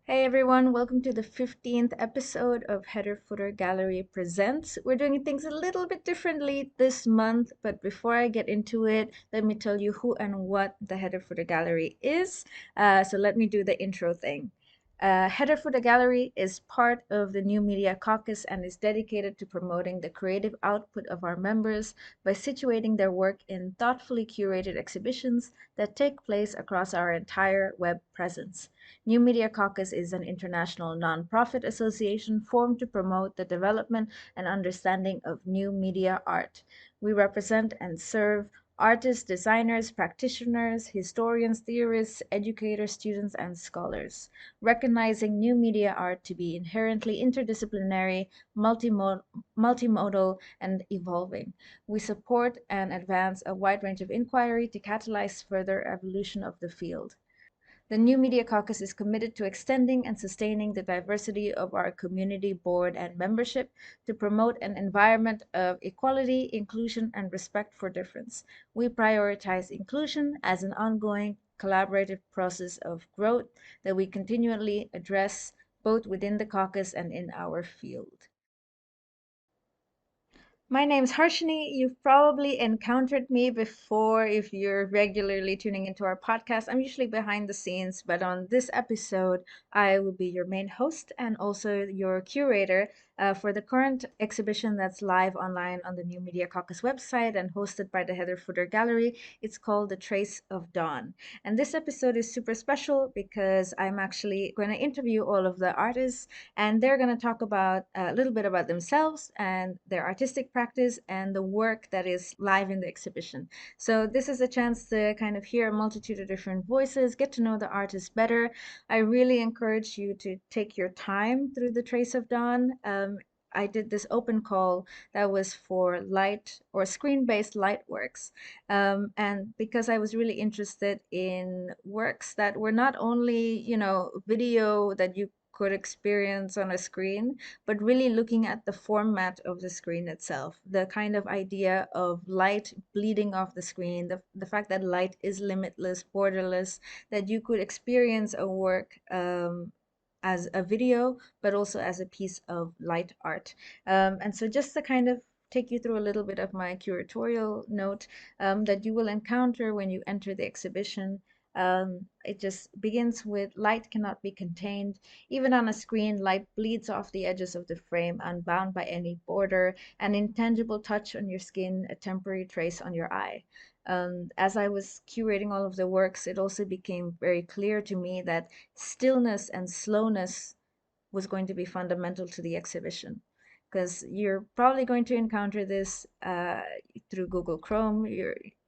Hey everyone, welcome to the 15th episode of Header Footer Gallery Presents. We're doing things a little bit differently this month, but before I get into it, let me tell you who and what the Header Footer Gallery is. So let me do the intro thing. Header Footer Gallery is part of the New Media Caucus and is dedicated to promoting the creative output of our members by situating their work in thoughtfully curated exhibitions that take place across our entire web presence. New Media Caucus is an international nonprofit association formed to promote the development and understanding of new media art. We represent and serve artists, designers, practitioners, historians, theorists, educators, students, and scholars, recognizing new media art to be inherently interdisciplinary, multimodal, and evolving. We support and advance a wide range of inquiry to catalyze further evolution of the field. The New Media Caucus is committed to extending and sustaining the diversity of our community board and membership to promote an environment of equality, inclusion, and respect for difference. We prioritize inclusion as an ongoing collaborative process of growth that we continually address both within the caucus and in our field. My name's Harshini. You've probably encountered me before if you're regularly tuning into our podcast. I'm usually behind the scenes, but on this episode, I will be your main host and also your curator for the current exhibition that's live online on the New Media Caucus website and hosted by the Heather Footer Gallery. It's called The Trace of Dawn. And this episode is super special because I'm actually going to interview all of the artists and they're going to talk about a little bit about themselves and their artistic practice and the work that is live in the exhibition. So this is a chance to kind of hear a multitude of different voices, get to know the artist better. I really encourage you to take your time through the Trace of Dawn. I did this open call that was for light or screen-based light works. And because I was really interested in works that were not only, video that you could experience on a screen, but really looking at the format of the screen itself, the kind of idea of light bleeding off the screen, the fact that light is limitless, borderless, that you could experience a work as a video, but also as a piece of light art. And so just to kind of take you through a little bit of my curatorial note that you will encounter when you enter the exhibition. It just begins with light cannot be contained. Even on a screen, light bleeds off the edges of the frame, unbound by any border, an intangible touch on your skin, a temporary trace on your eye. As I was curating all of the works, it also became very clear to me that stillness and slowness was going to be fundamental to the exhibition because you're probably going to encounter this through Google Chrome.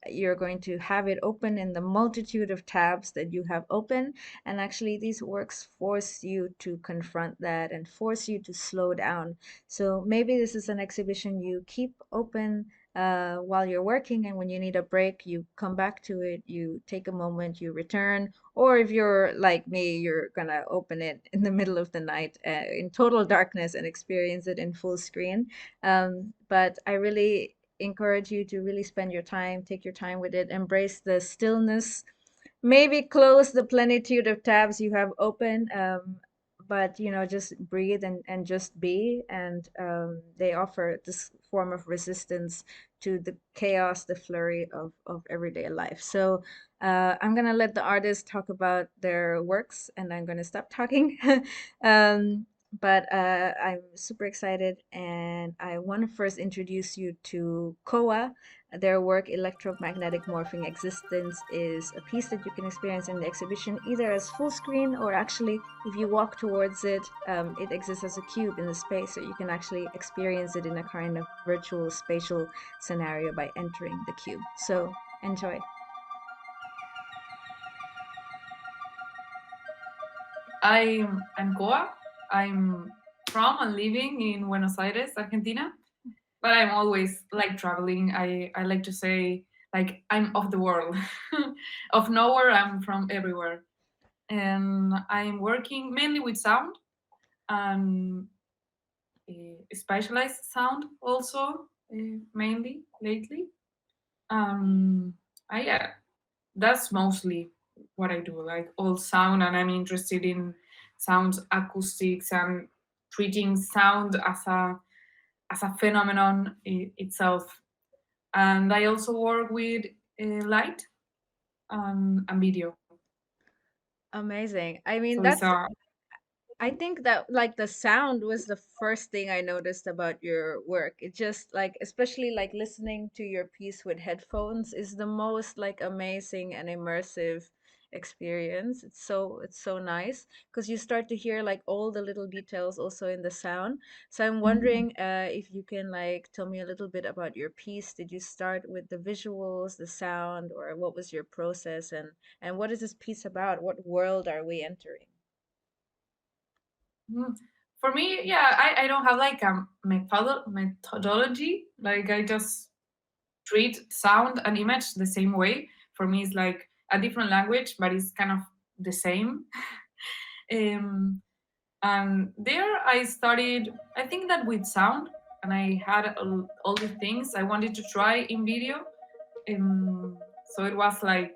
You're going to have it open in the multitude of tabs that you have open, and actually these works force you to confront that and force you to slow down. So maybe this is an exhibition you keep open while you're working, and when you need a break, you come back to it, you take a moment, you return, or if you're like me, you're gonna open it in the middle of the night in total darkness and experience it in full screen. But I really encourage you to really spend your time, take your time with it, embrace the stillness, maybe close the plenitude of tabs you have open. But just breathe and just be, and they offer this form of resistance to the chaos, the flurry of everyday life. So I'm gonna let the artists talk about their works, and I'm gonna stop talking. But I'm super excited, and I want to first introduce you to Koa. Their work, Electromagnetic Morphing Existence, is a piece that you can experience in the exhibition either as full screen or actually, if you walk towards it, it exists as a cube in the space, so you can actually experience it in a kind of virtual spatial scenario by entering the cube. So enjoy. I'm Koa. I'm from and living in Buenos Aires, Argentina, but I'm always like traveling. I like to say like I'm of the world, of nowhere. I'm from everywhere, and I'm working mainly with sound and specialized sound also, mainly lately. I that's mostly what I do, like all sound, and I'm interested in sound acoustics and treating sound as a phenomenon itself. And I also work with light and video. Amazing. I mean, So it's that's a I think that like the sound was the first thing I noticed about your work. It just like especially like listening to your piece with headphones is the most like amazing and immersive experience. It's so nice because you start to hear like all the little details also in the sound. So I'm wondering if you can like tell me a little bit about your piece. Did you start with the visuals, the sound, or what was your process and what is this piece about? What world are we entering? mm, for me, yeah, I don't have like a methodology. Like I just treat sound and image the same way. For me, it's like a different language, but it's kind of the same. um, and there I started, I think that with sound, and I had all the things I wanted to try in video. So it was like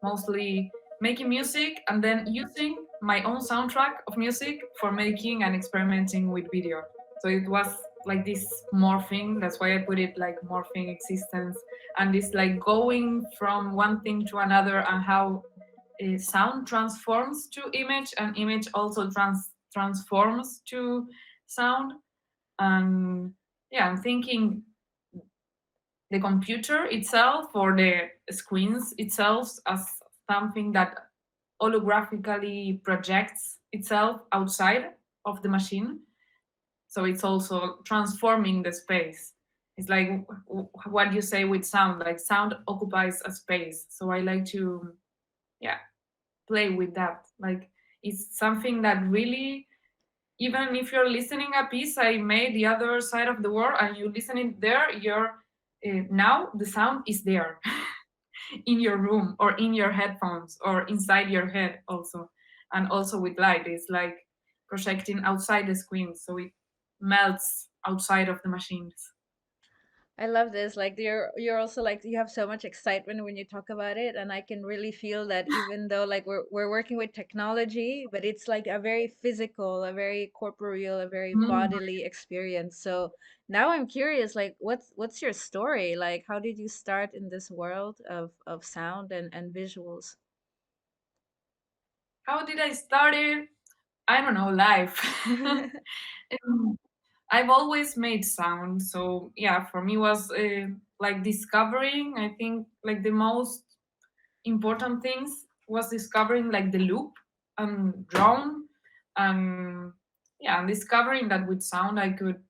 mostly making music and then using my own soundtrack of music for making and experimenting with video. So it was like this morphing. That's why I put it like morphing existence, and this like going from one thing to another, and how sound transforms to image, and image also transforms to sound. And yeah, I'm thinking the computer itself or the screens itself as something that holographically projects itself outside of the machine. So it's also transforming the space. It's like what you say with sound, like sound occupies a space. So I like to, yeah, play with that. Like it's something that really, even if you're listening a piece I made the other side of the world and you listen it there, you're now the sound is there in your room or in your headphones or inside your head also. And also with light, it's like projecting outside the screen, so it melts outside of the machines. I love this. Like you're also like you have so much excitement when you talk about it, and I can really feel that even though like we're working with technology, but it's like a very physical, a very corporeal, a very Mm. bodily experience. So now I'm curious, like what's your story? Like how did you start in this world of sound and visuals? How did I start it? I don't know, life. Um, I've always made sound, so yeah, for me was like discovering. I think like the most important things was discovering like the loop and drone, and yeah, and discovering that with sound I could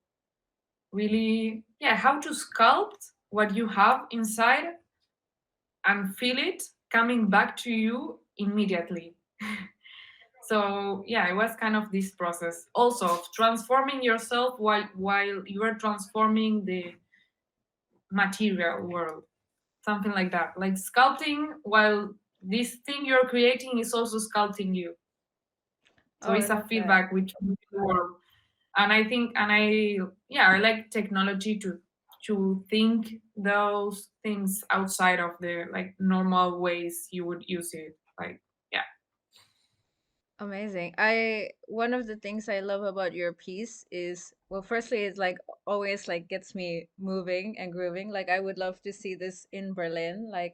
really, yeah, how to sculpt what you have inside and feel it coming back to you immediately. So yeah, it was kind of this process also of transforming yourself while you are transforming the material world, something like that, like sculpting while this thing you're creating is also sculpting you. Oh, So I it's a love that. feedback with the world. And I think, and I, yeah, I like technology to think those things outside of the like normal ways you would use it, like, yeah. Amazing. I one of the things I love about your piece is well, firstly, it's like always like gets me moving and grooving. Like I would love to see this in Berlin. Like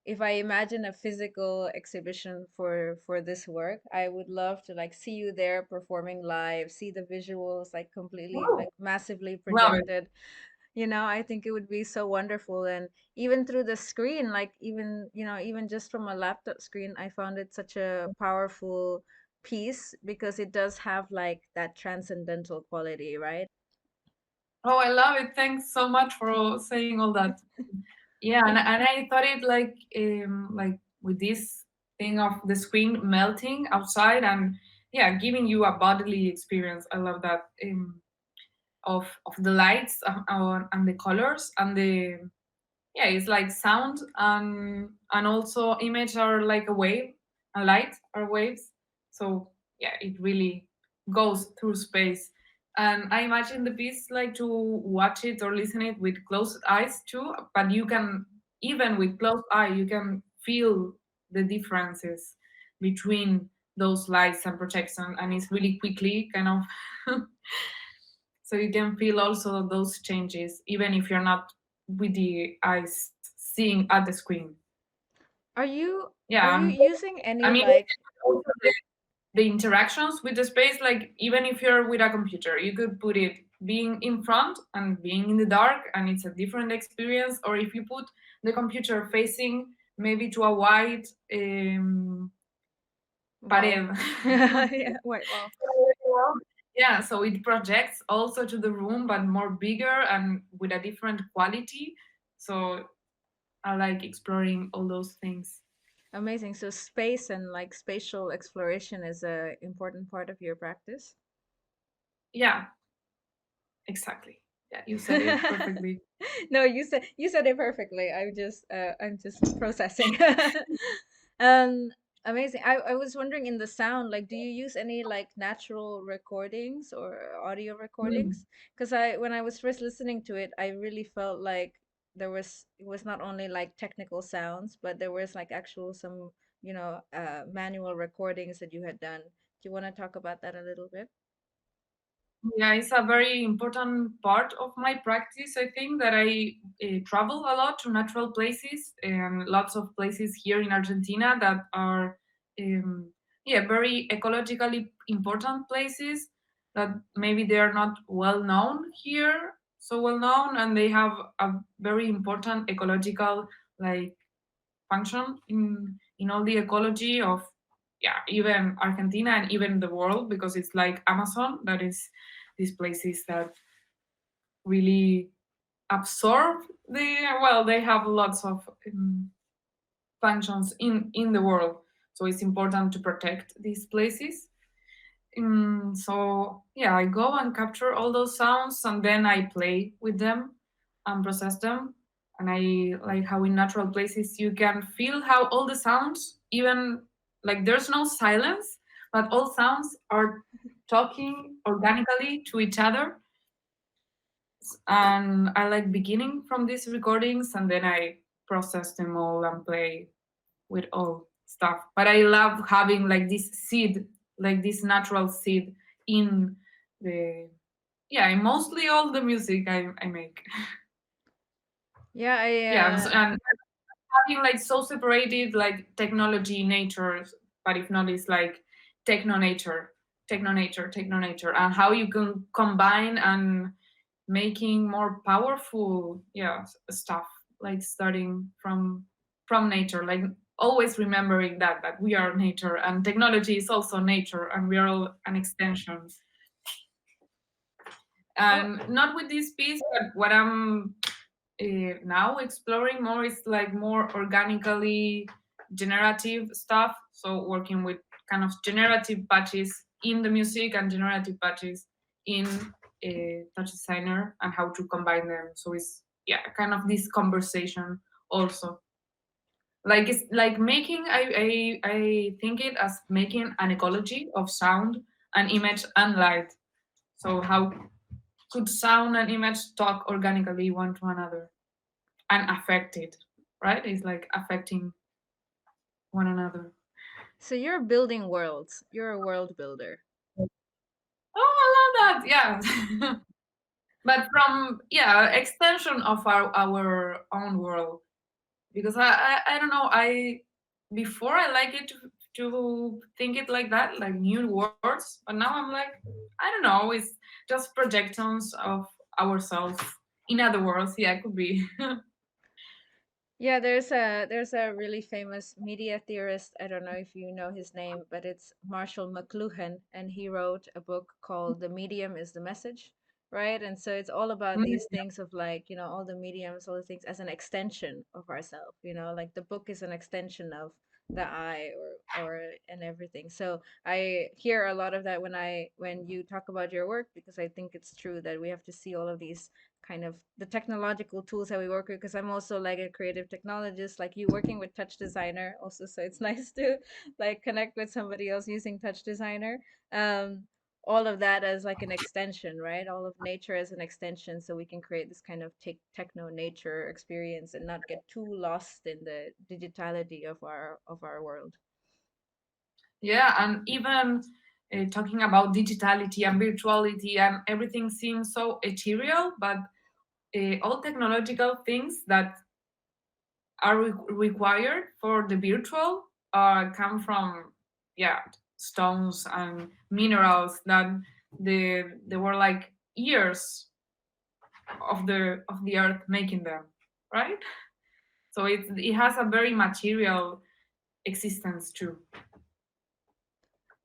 if I imagine a physical exhibition for this work, I would love to like see you there performing live, see the visuals like completely Woo! like massively Love it. projected. I think it would be so wonderful. And even through the screen, like even just from a laptop screen, I found it such a powerful piece because it does have like that transcendental quality, right? Oh, I love it. Thanks so much for saying all that. Yeah, and I thought it like with this thing of the screen melting outside and yeah, giving you a bodily experience. I love that of the lights and the colors and the, yeah, it's like sound and also image are like a wave, and light are waves. So yeah, it really goes through space. And I imagine the piece like to watch it or listen it with closed eyes too, but you can, even with closed eye you can feel the differences between those lights and projection, and it's really quickly kind of so you can feel also those changes even if you're not with the eyes seeing at the screen. Are you are Yeah, you using I any mean like also the interactions with the space, like even if you're with a computer, you could put it being in front and being in the dark, and it's a different experience. Or if you put the computer facing maybe to a white wow? pared. Yeah, wait, wow. Yeah, so it projects also to the room, but more bigger and with a different quality. So I like exploring all those things. Amazing. So space and like spatial exploration is a important part of your practice. Yeah, exactly. Yeah, you said it perfectly. No, you said it perfectly. I'm just processing. Um, amazing. I was wondering in the sound, like, do you use any like natural recordings or audio Mm. recordings? Because I when I was first listening to it, I really felt like it was not only like technical sounds, but there was like actual some, manual recordings that you had done. Do you want to talk about that a little bit? Yeah, it's a very important part of my practice. I think that I travel a lot to natural places and lots of places here in Argentina that are, yeah, very ecologically important places that maybe they are not well known here, so well known, and they have a very important ecological like function in all the ecology of, yeah, even Argentina and even the world, because it's like Amazon that is these places that really absorb the, well, they have lots of functions in the world, so it's important to protect these places. So yeah, I go and capture all those sounds and then I play with them and process them. And I like how in natural places you can feel how all the sounds, even like there's no silence, but all sounds are talking organically to each other. And I like beginning from these recordings and then I process them all and play with all stuff. But I love having like this seed, like this natural seed in the, yeah, in mostly all the music I make. Yeah, Yeah, and having like so separated like technology nature, but if not, it's like techno nature, techno nature, techno nature, and how you can combine and making more powerful, yeah, stuff, like starting from nature, like always remembering that we are nature and technology is also nature and we are all an extension. oh, And not with this piece, but what I'm now exploring more is like more organically generative stuff, so working with kind of generative patches in the music and generative patches in a touch designer and how to combine them, so it's, yeah, kind of this conversation also, like it's like making, I think it as making an ecology of sound and image and light. So how could sound and image talk organically one to another and affect it, right? It's like affecting one another. so you're building worlds. You're a world builder. Oh, I love that. Yeah. But from, yeah, extension of our own world, because I don't know, I before I like it to think it like that, like new words, but now I'm like, I don't know, it's just projections of ourselves in other worlds. Yeah, it could be. Yeah, there's a really famous media theorist. I don't know if you know his name, but it's Marshall McLuhan, and he wrote a book called "The Medium is the Message," right? And so it's all about these things of like, all the mediums, all the things as an extension of ourselves, like the book is an extension of the I or and everything. So I hear a lot of that when you talk about your work, because I think it's true that we have to see all of these kind of the technological tools that we work with, because I'm also like a creative technologist like you, working with touch designer also, so it's nice to like connect with somebody else using touch designer. um all of that as like an extension, right? All of nature as an extension, so we can create this kind of techno nature experience and not get too lost in the digitality of our world. Yeah, and even talking about digitality and virtuality and everything seems so ethereal, but all technological things that are required for the virtual come from, yeah, stones and minerals that they were like years of the earth making them, right? So it has a very material existence too.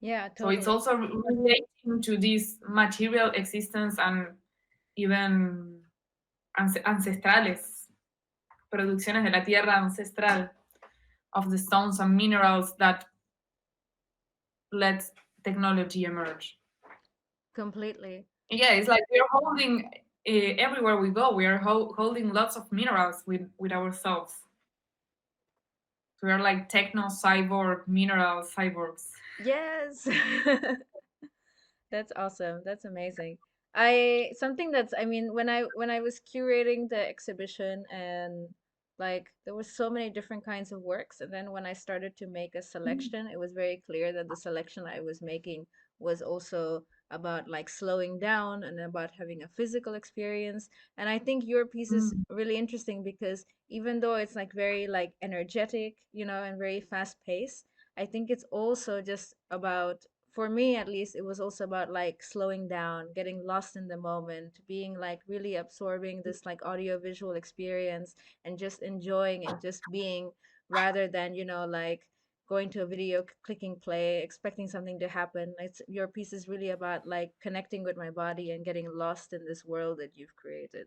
Yeah, So it's totally. also relating to this material existence and even ancestrales, producciones de la tierra ancestral of the stones and minerals that let technology emerge. Completely. Yeah, it's like we're holding everywhere we go. We are holding lots of minerals with ourselves. We are like techno cyborg mineral cyborgs. Yes. That's awesome. That's amazing. I something that's I mean when I was curating the exhibition, and like there was so many different kinds of works, and then when I started to make a selection, it was very clear that the selection I was making was also about like slowing down and about having a physical experience. And I think your piece is Mm. really interesting because even though it's like very like energetic, and very fast paced, I think it's also just about, for me at least, it was also about like slowing down, getting lost in the moment, being like really absorbing this like audio visual experience and just enjoying and just being, rather than, like going to a video, clicking play, expecting something to happen. Your piece is really about like connecting with my body and getting lost in this world that you've created.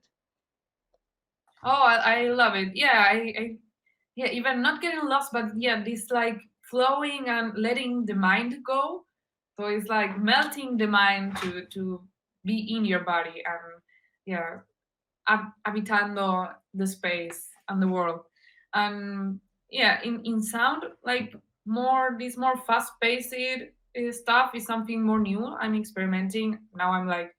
Oh, I love it. Yeah, yeah, even not getting lost, but yeah, this like flowing and letting the mind go. So it's like melting the mind to be in your body and, yeah, habitando the space and the world. And yeah, in sound, like more fast paced stuff is something more new. I'm experimenting now. I'm like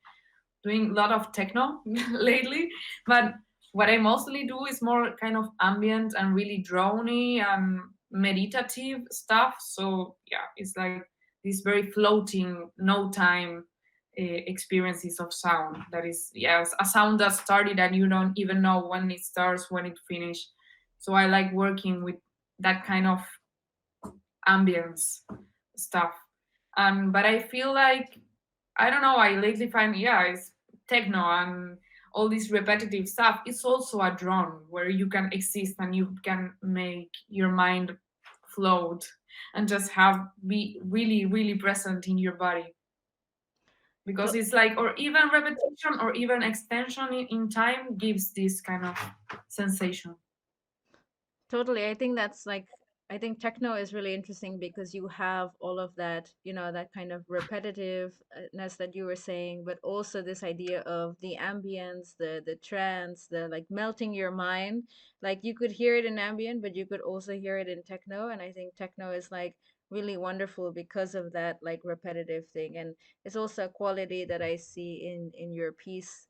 doing a lot of techno lately, but what I mostly do is more kind of ambient and really drony and meditative stuff. So yeah, it's like these very floating, no time experiences of sound. That is, yes, a sound that started and you don't even know when it starts, when it finished. So I like working with that kind of ambience stuff. But I feel like, I don't know, I lately find, yeah, it's techno and all this repetitive stuff. It's also a drone where you can exist and you can make your mind float and just be really, really present in your body. Because To- it's like, or even repetition or even extension in time gives this kind of sensation. Totally. I think techno is really interesting because you have all of that, that kind of repetitiveness that you were saying, but also this idea of the ambience, the trance, the like melting your mind. Like you could hear it in ambient, but you could also hear it in techno. And I think techno is like really wonderful because of that like repetitive thing. And it's also a quality that I see in your piece.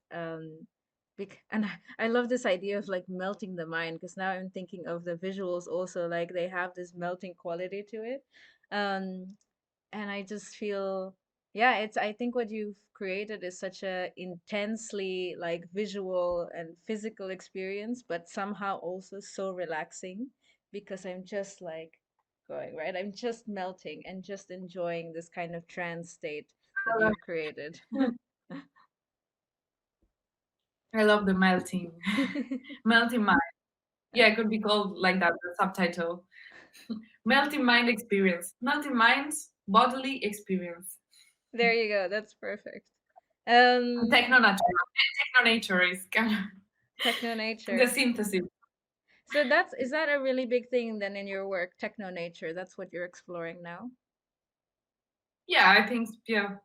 And I love this idea of like melting the mind, because now I'm thinking of the visuals also, like they have this melting quality to it. Um, and I just feel, yeah, I think what you've created is such a intensely like visual and physical experience, but somehow also so relaxing, because I'm just like going, right? I'm just melting and just enjoying this kind of trance state that you've created. I love the melting, melting mind. Yeah, it could be called like that, the subtitle. Melting mind experience. Melting minds bodily experience. There you go. That's perfect. And Um, techno nature. Techno nature is kind of Techno the nature. synthesis. So is that a really big thing then in your work, techno nature? That's what you're exploring now. Yeah, I think, yeah.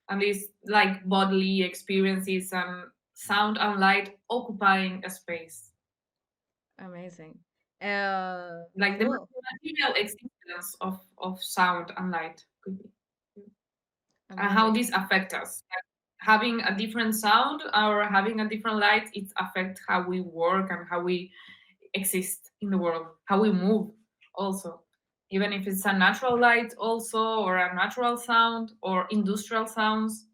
And these like bodily experiences and sound and light occupying a space. Amazing. Like the Cool. material existence of sound and light could be. And how Amazing. these affect us. Like having a different sound or having a different light, it affects how we work and how we exist in the world, how we move also. even if it's a natural light also, or a natural sound, or industrial sounds.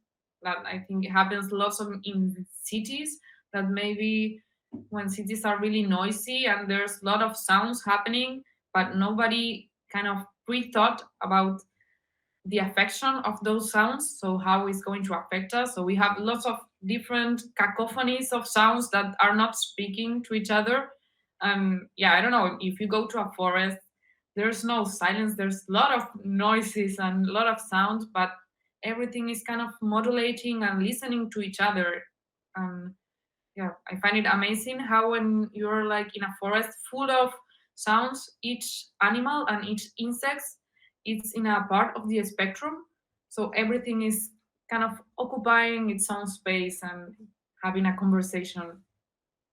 That I think happens lots of in cities, that maybe when cities are really noisy and there's a lot of sounds happening, but nobody kind of pre-thought about the affection of those sounds, so how it's going to affect us. So we have lots of different cacophonies of sounds that are not speaking to each other. Yeah, I don't know, if you go to a forest, there's no silence, there's a lot of noises and a lot of sounds, but everything is kind of modulating and listening to each other. Yeah, I find it amazing how when you're like in a forest full of sounds, each animal and each insect, it's in a part of the spectrum. So everything is kind of occupying its own space and having a conversation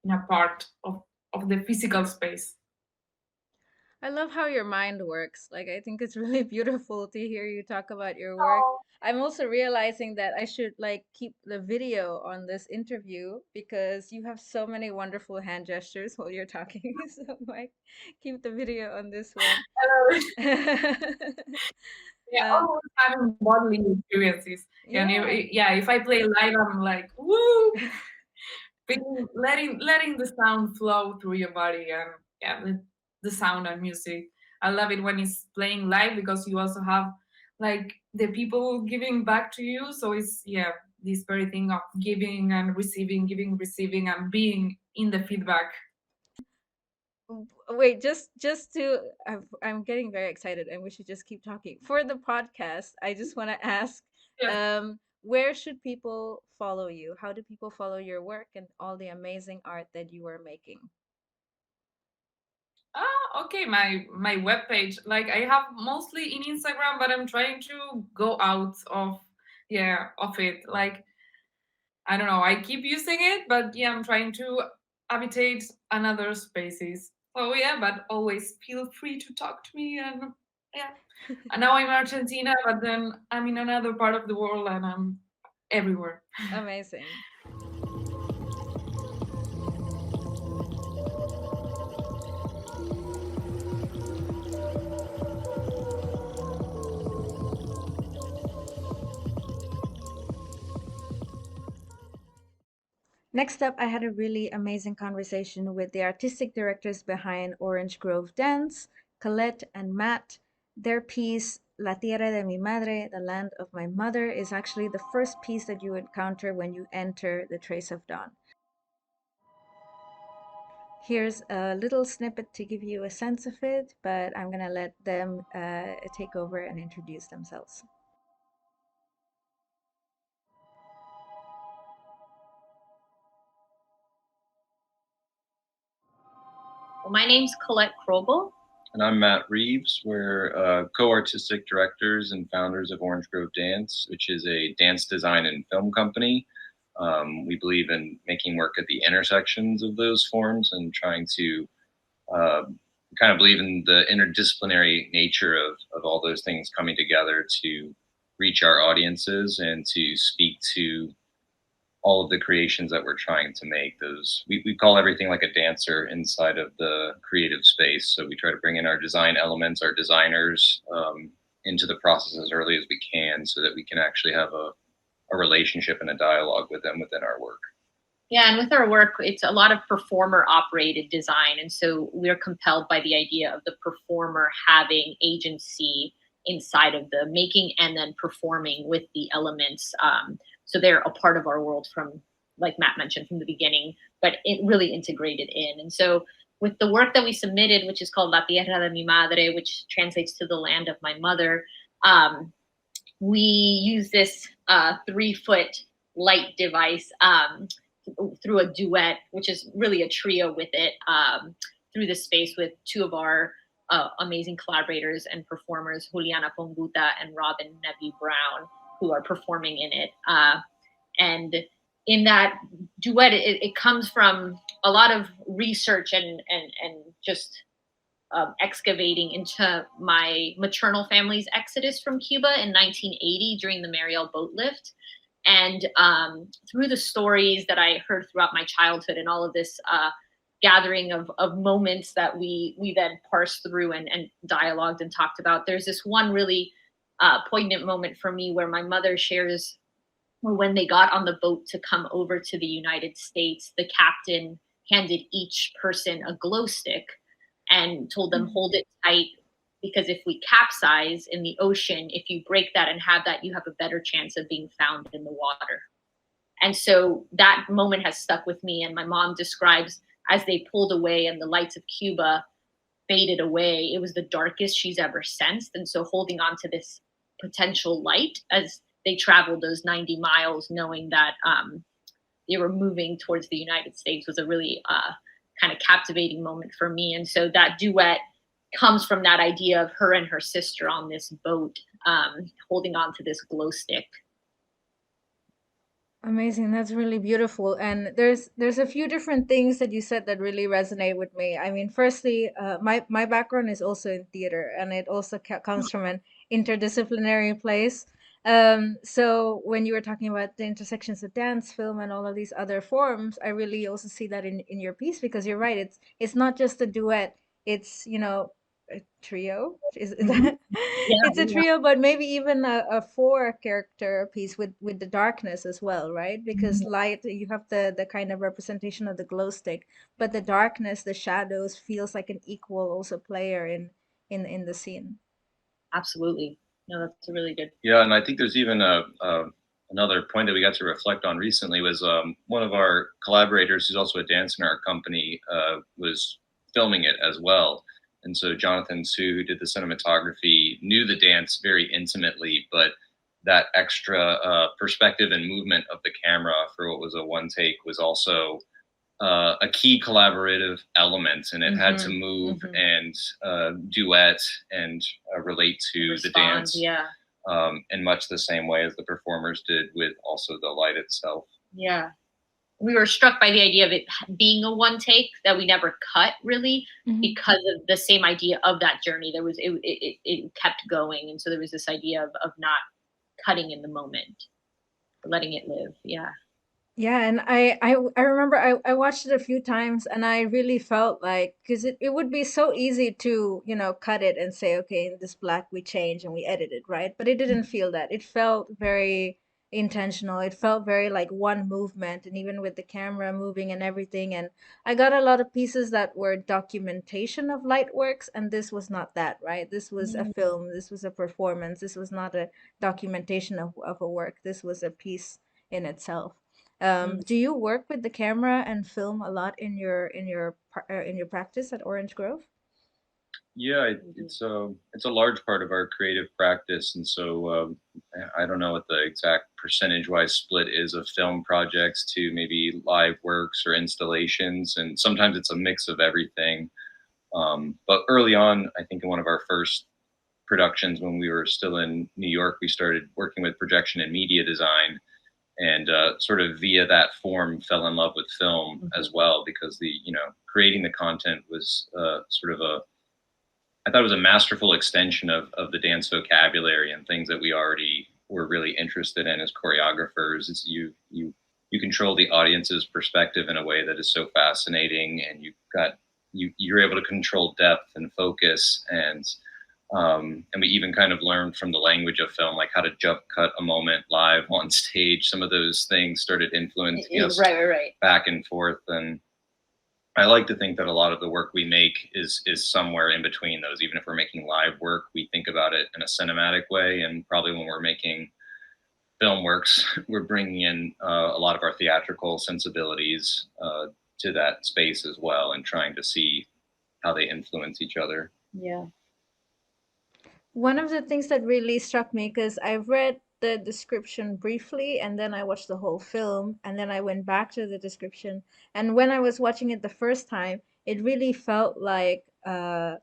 in a part of the physical space. I love how your mind works. Like, I think it's really beautiful to hear you talk about your work. I'm also realizing that I should like keep the video on this interview because you have so many wonderful hand gestures while you're talking. So, like, keep the video on this one. Hello. Yeah, uh, almost having bodily experiences. And yeah, yeah, if I play live, I'm like, woo! Letting the sound flow through your body, and yeah, the sound and music. I love it when it's playing live because you also have like the people giving back to you. So it's, yeah, this very thing of giving, receiving, and being in the feedback. wait, just to, I'm getting very excited and we should just keep talking. For the podcast, I just want to ask, Yes. where should people follow you? How do people follow your work and all the amazing art that you are making? Okay, my webpage. Like I have mostly in Instagram, but I'm trying to go out of, yeah, of it. Like I don't know, I keep using it, but yeah, I'm trying to habitate another spaces. So yeah, but always feel free to talk to me. And yeah, and now I'm in Argentina, but then I'm in another part of the world and I'm everywhere. Amazing. Next up, I had a really amazing conversation with the artistic directors behind Orange Grove Dance, Colette and Matt. Their piece, La Tierra de mi Madre, the land of my mother, is actually the first piece that you encounter when you enter the Trace of Dawn. Here's a little snippet to give you a sense of it, but I'm going to let them take over and introduce themselves. My name's Colette Krogel. And I'm Matt Reeves. We're co-artistic directors and founders of Orange Grove Dance, which is a dance design and film company. We believe in making work at the intersections of those forms and trying to kind of believe in the interdisciplinary nature of all those things coming together to reach our audiences and to speak to all of the creations that we're trying to make. Those we call everything like a dancer inside of the creative space. So we try to bring in our design elements, our designers, into the process as early as we can, so that we can actually have a relationship and a dialogue with them within our work. Yeah, and with our work, it's a lot of performer operated design. And so we're compelled by the idea of the performer having agency inside of the making and then performing with the elements. So they're a part of our world from, like Matt mentioned, from the beginning, but it really integrated in. And so with the work that we submitted, which is called La Tierra de mi Madre, which translates to the land of my mother, we use this 3-foot light device through a duet, which is really a trio with it, through the space with two of our amazing collaborators and performers, Juliana Ponguta and Robin Nevi Brown, who are performing in it. And in that duet, it comes from a lot of research and just excavating into my maternal family's exodus from Cuba in 1980 during the Mariel boat lift. And through the stories that I heard throughout my childhood and all of this gathering of moments that we then parsed through and dialogued and talked about. There's this one really poignant moment for me where my mother shares when they got on the boat to come over to the United States, the captain handed each person a glow stick and told them, hold it tight, because if we capsize in the ocean, if you break that and have that, you have a better chance of being found in the water. And so that moment has stuck with me. And my mom describes as they pulled away and the lights of Cuba faded away, it was the darkest she's ever sensed. And so holding on to this potential light as they traveled those 90 miles, knowing that they were moving towards the United States, was a really kind of captivating moment for me. And so that duet comes from that idea of her and her sister on this boat, holding on to this glow stick. Amazing. That's really beautiful. And there's a few different things that you said that really resonate with me. I mean, firstly, my background is also in theater, and it also comes from an interdisciplinary place. So when you were talking about the intersections of dance, film, and all of these other forms, I really also see that in your piece, because you're right. It's not just a duet. It's, a trio. Is that Yeah, it's a yeah. trio, but maybe even a four character piece with the darkness as well, right? Because light, you have the kind of representation of the glow stick, but the darkness, the shadows, feels like an equal also player in the scene. Absolutely. No, that's a really good. Yeah, and I think there's even another point that we got to reflect on recently was one of our collaborators, who's also a dancer in our company, was filming it as well. And so Jonathan Su, who did the cinematography, knew the dance very intimately, but that extra perspective and movement of the camera for what was a one take was also a key collaborative element, and it had to move and duet and relate to Respond, the dance yeah. in much the same way as the performers did with also the light itself. Yeah. We were struck by the idea of it being a one take that we never cut really, because of the same idea of that journey. There was it kept going, and so there was this idea of not cutting in the moment, letting it live. Yeah. Yeah, and I remember I watched it a few times, and I really felt like, because it would be so easy to, cut it and say, okay, in this black we change and we edit it, right? But it didn't feel that. It felt very intentional. It felt very like one movement, and even with the camera moving and everything. And I got a lot of pieces that were documentation of light works, and this was not that, right? This was a film, this was a performance, this was not a documentation of a work. This was a piece in itself. Do you work with the camera and film a lot in your practice at Orange Grove? Yeah, it's a large part of our creative practice, and so I don't know what the exact percentage-wise split is of film projects to maybe live works or installations, and sometimes it's a mix of everything. But early on, I think in one of our first productions when we were still in New York, we started working with projection and media design, and sort of via that form fell in love with film as well, because the creating the content was sort of I thought it was a masterful extension of the dance vocabulary and things that we already were really interested in as choreographers. Is you control the audience's perspective in a way that is so fascinating, and you're able to control depth and focus, and we even kind of learned from the language of film, like how to jump cut a moment live on stage. Some of those things started influencing us Right. back and forth, and I like to think that a lot of the work we make is somewhere in between those. Even if we're making live work, we think about it in a cinematic way, and probably when we're making film works, we're bringing in a lot of our theatrical sensibilities to that space as well, and trying to see how they influence each other. Yeah. One of the things that really struck me, because I've read the description briefly and then I watched the whole film and then I went back to the description. And when I was watching it the first time, it really felt like the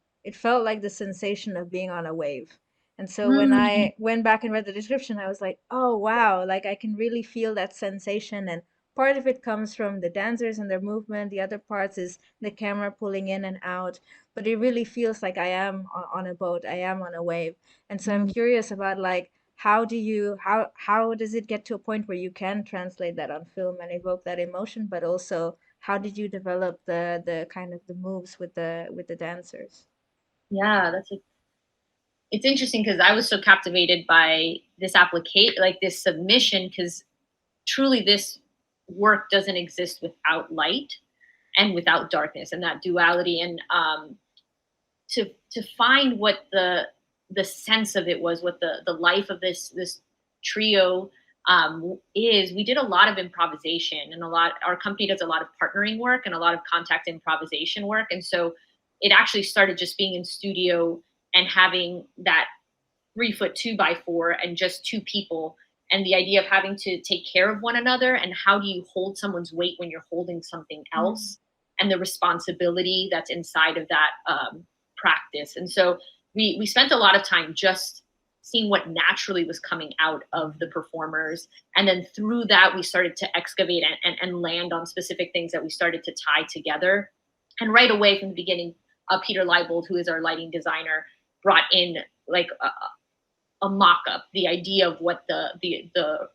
sensation of being on a wave. And so when I went back and read the description, I was like, oh wow, like I can really feel that sensation. And part of it comes from the dancers and their movement, the other parts is the camera pulling in and out, but it really feels like I am on a boat, I am on a wave. And so I'm curious about like how does it get to a point where you can translate that on film and evoke that emotion, but also how did you develop the kind of the moves with the dancers? Yeah, it's interesting because I was so captivated by this application, like this submission, because truly this work doesn't exist without light and without darkness and that duality. And to find what the sense of it was, what the life of this trio is, we did a lot of improvisation, and our company does a lot of partnering work and a lot of contact improvisation work. And so it actually started just being in studio and having that 3 foot 2x4 and just two people, and the idea of having to take care of one another, and how do you hold someone's weight when you're holding something else, and the responsibility that's inside of that practice. And so we spent a lot of time just seeing what naturally was coming out of the performers, and then through that we started to excavate and land on specific things that we started to tie together. And right away from the beginning, Peter Leibold, who is our lighting designer, brought in like a mock-up, the idea of what the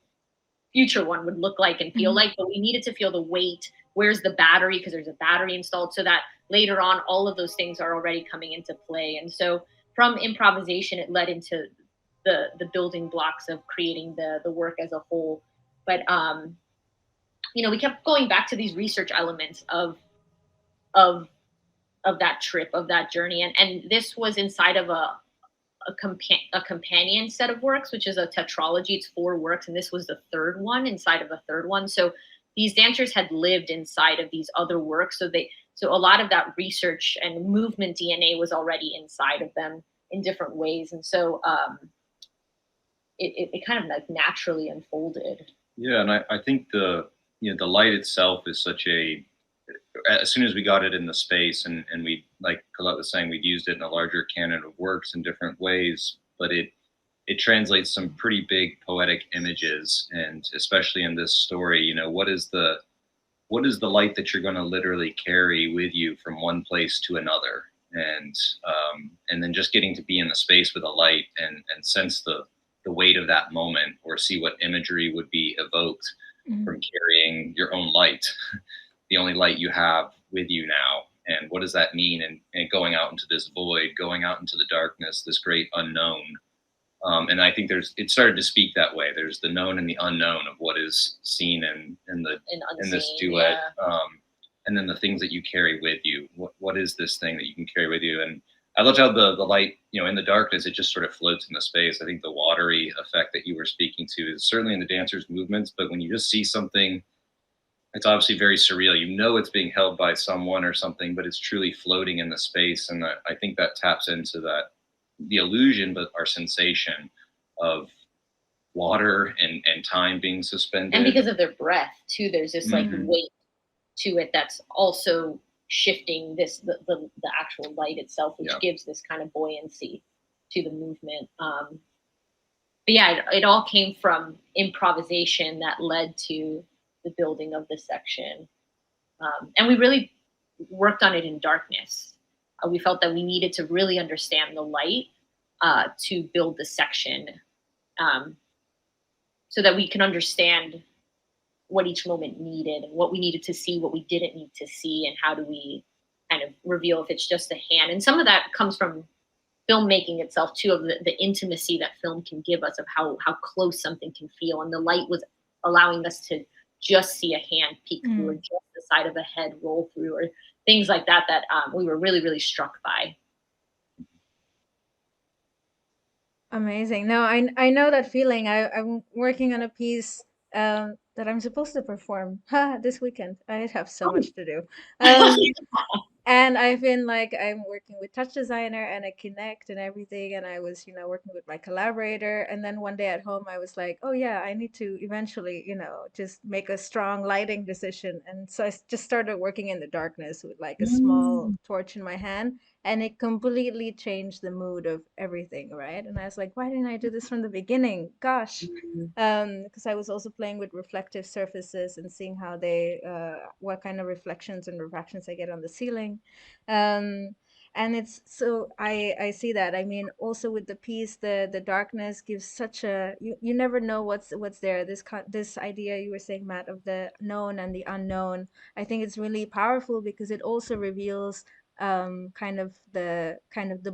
future one would look like and feel like, but we needed to feel the weight. Where's the battery? Because there's a battery installed, so that later on, all of those things are already coming into play. And so from improvisation, it led into the building blocks of creating the work as a whole. But we kept going back to these research elements of that trip, of that journey. And this was inside of a companion set of works, which is a tetralogy. It's 4 works, and this was the third one inside of a third one. So these dancers had lived inside of these other works, so a lot of that research and movement DNA was already inside of them in different ways. And so it kind of like naturally unfolded. Yeah, and I think the light itself is such a, as soon as we got it in the space, and we, like Colette was saying, we'd used it in a larger canon of works in different ways, but it translates some pretty big poetic images. And especially in this story, what is the light that you're going to literally carry with you from one place to another? And then just getting to be in the space with a light and sense the weight of that moment, or see what imagery would be evoked from carrying your own light, the only light you have with you now. And what does that mean? And going out into this void, going out into the darkness, this great unknown. And I think it started to speak that way. There's the known and the unknown of what is seen in this duet. Yeah. And then the things that you carry with you. What is this thing that you can carry with you? And I loved how the light, in the darkness, it just sort of floats in the space. I think the watery effect that you were speaking to is certainly in the dancers' movements, but when you just see something, it's obviously very surreal. It's being held by someone or something, but it's truly floating in the space. And I think that taps into the illusion, but our sensation of water and time being suspended. And because of their breath too, there's this like weight to it that's also shifting the actual light itself, which gives this kind of buoyancy to the movement. But yeah, it all came from improvisation that led to the building of the section. And we really worked on it in darkness. We felt that we needed to really understand the light to build the section, so that we can understand what each moment needed and what we needed to see, what we didn't need to see, and how do we kind of reveal if it's just a hand. And some of that comes from filmmaking itself too, of the intimacy that film can give us, of how close something can feel. And the light was allowing us to just see a hand peek through, or just the side of a head roll through, or things like that we were really, really struck by. Amazing. No, I know that feeling. I'm working on a piece that I'm supposed to perform this weekend. I have so much to do. And I've been like, I'm working with touch designer and a Kinect and everything. And I was, working with my collaborator. And then one day at home, I was like, oh yeah, I need to eventually, just make a strong lighting decision. And so I just started working in the darkness with like a small torch in my hand. And it completely changed the mood of everything, right? And I was like, why didn't I do this from the beginning? Gosh. Because I was also playing with reflective surfaces and seeing how what kind of reflections and refractions I get on the ceiling. And it's so I see that. I mean, also with the piece, the darkness gives such a, you never know what's there. This idea you were saying, Matt, of the known and the unknown, I think it's really powerful because it also reveals kind of the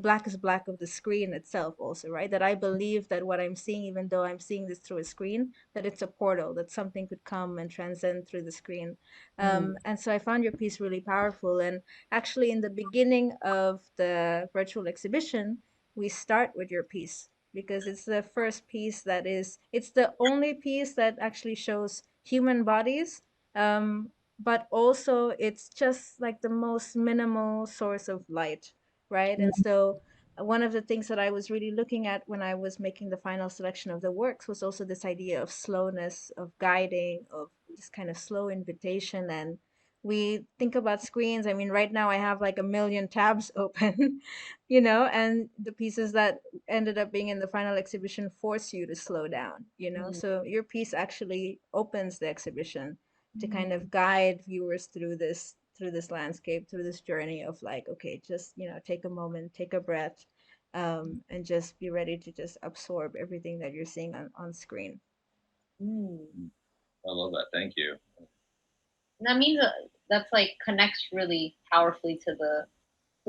blackest black of the screen itself also, right? That I believe that what I'm seeing, even though I'm seeing this through a screen, that it's a portal, that something could come and transcend through the screen. And so I found your piece really powerful. And actually, in the beginning of the virtual exhibition, we start with your piece because it's the first piece it's the only piece that actually shows human bodies. But also it's just like the most minimal source of light, right? And so one of the things that I was really looking at when I was making the final selection of the works was also this idea of slowness, of guiding, of this kind of slow invitation. And we think about screens. I mean, right now I have like a million tabs open, and the pieces that ended up being in the final exhibition force you to slow down, So your piece actually opens the exhibition to kind of guide viewers through this landscape, through this journey of like, okay, just take a moment, take a breath, and just be ready to just absorb everything that you're seeing on screen. I love that. Thank you. And that means that's like connects really powerfully to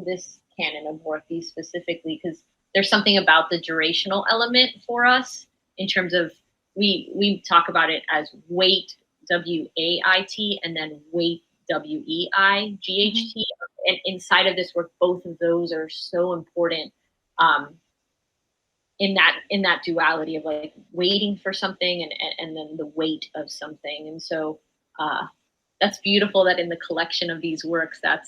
this canon of work, these specifically, because there's something about the durational element for us in terms of we talk about it as weight, WAIT, and then weight, WEIGHT. And inside of this work, both of those are so important in that duality of like waiting for something and then the weight of something. And so that's beautiful that in the collection of these works, that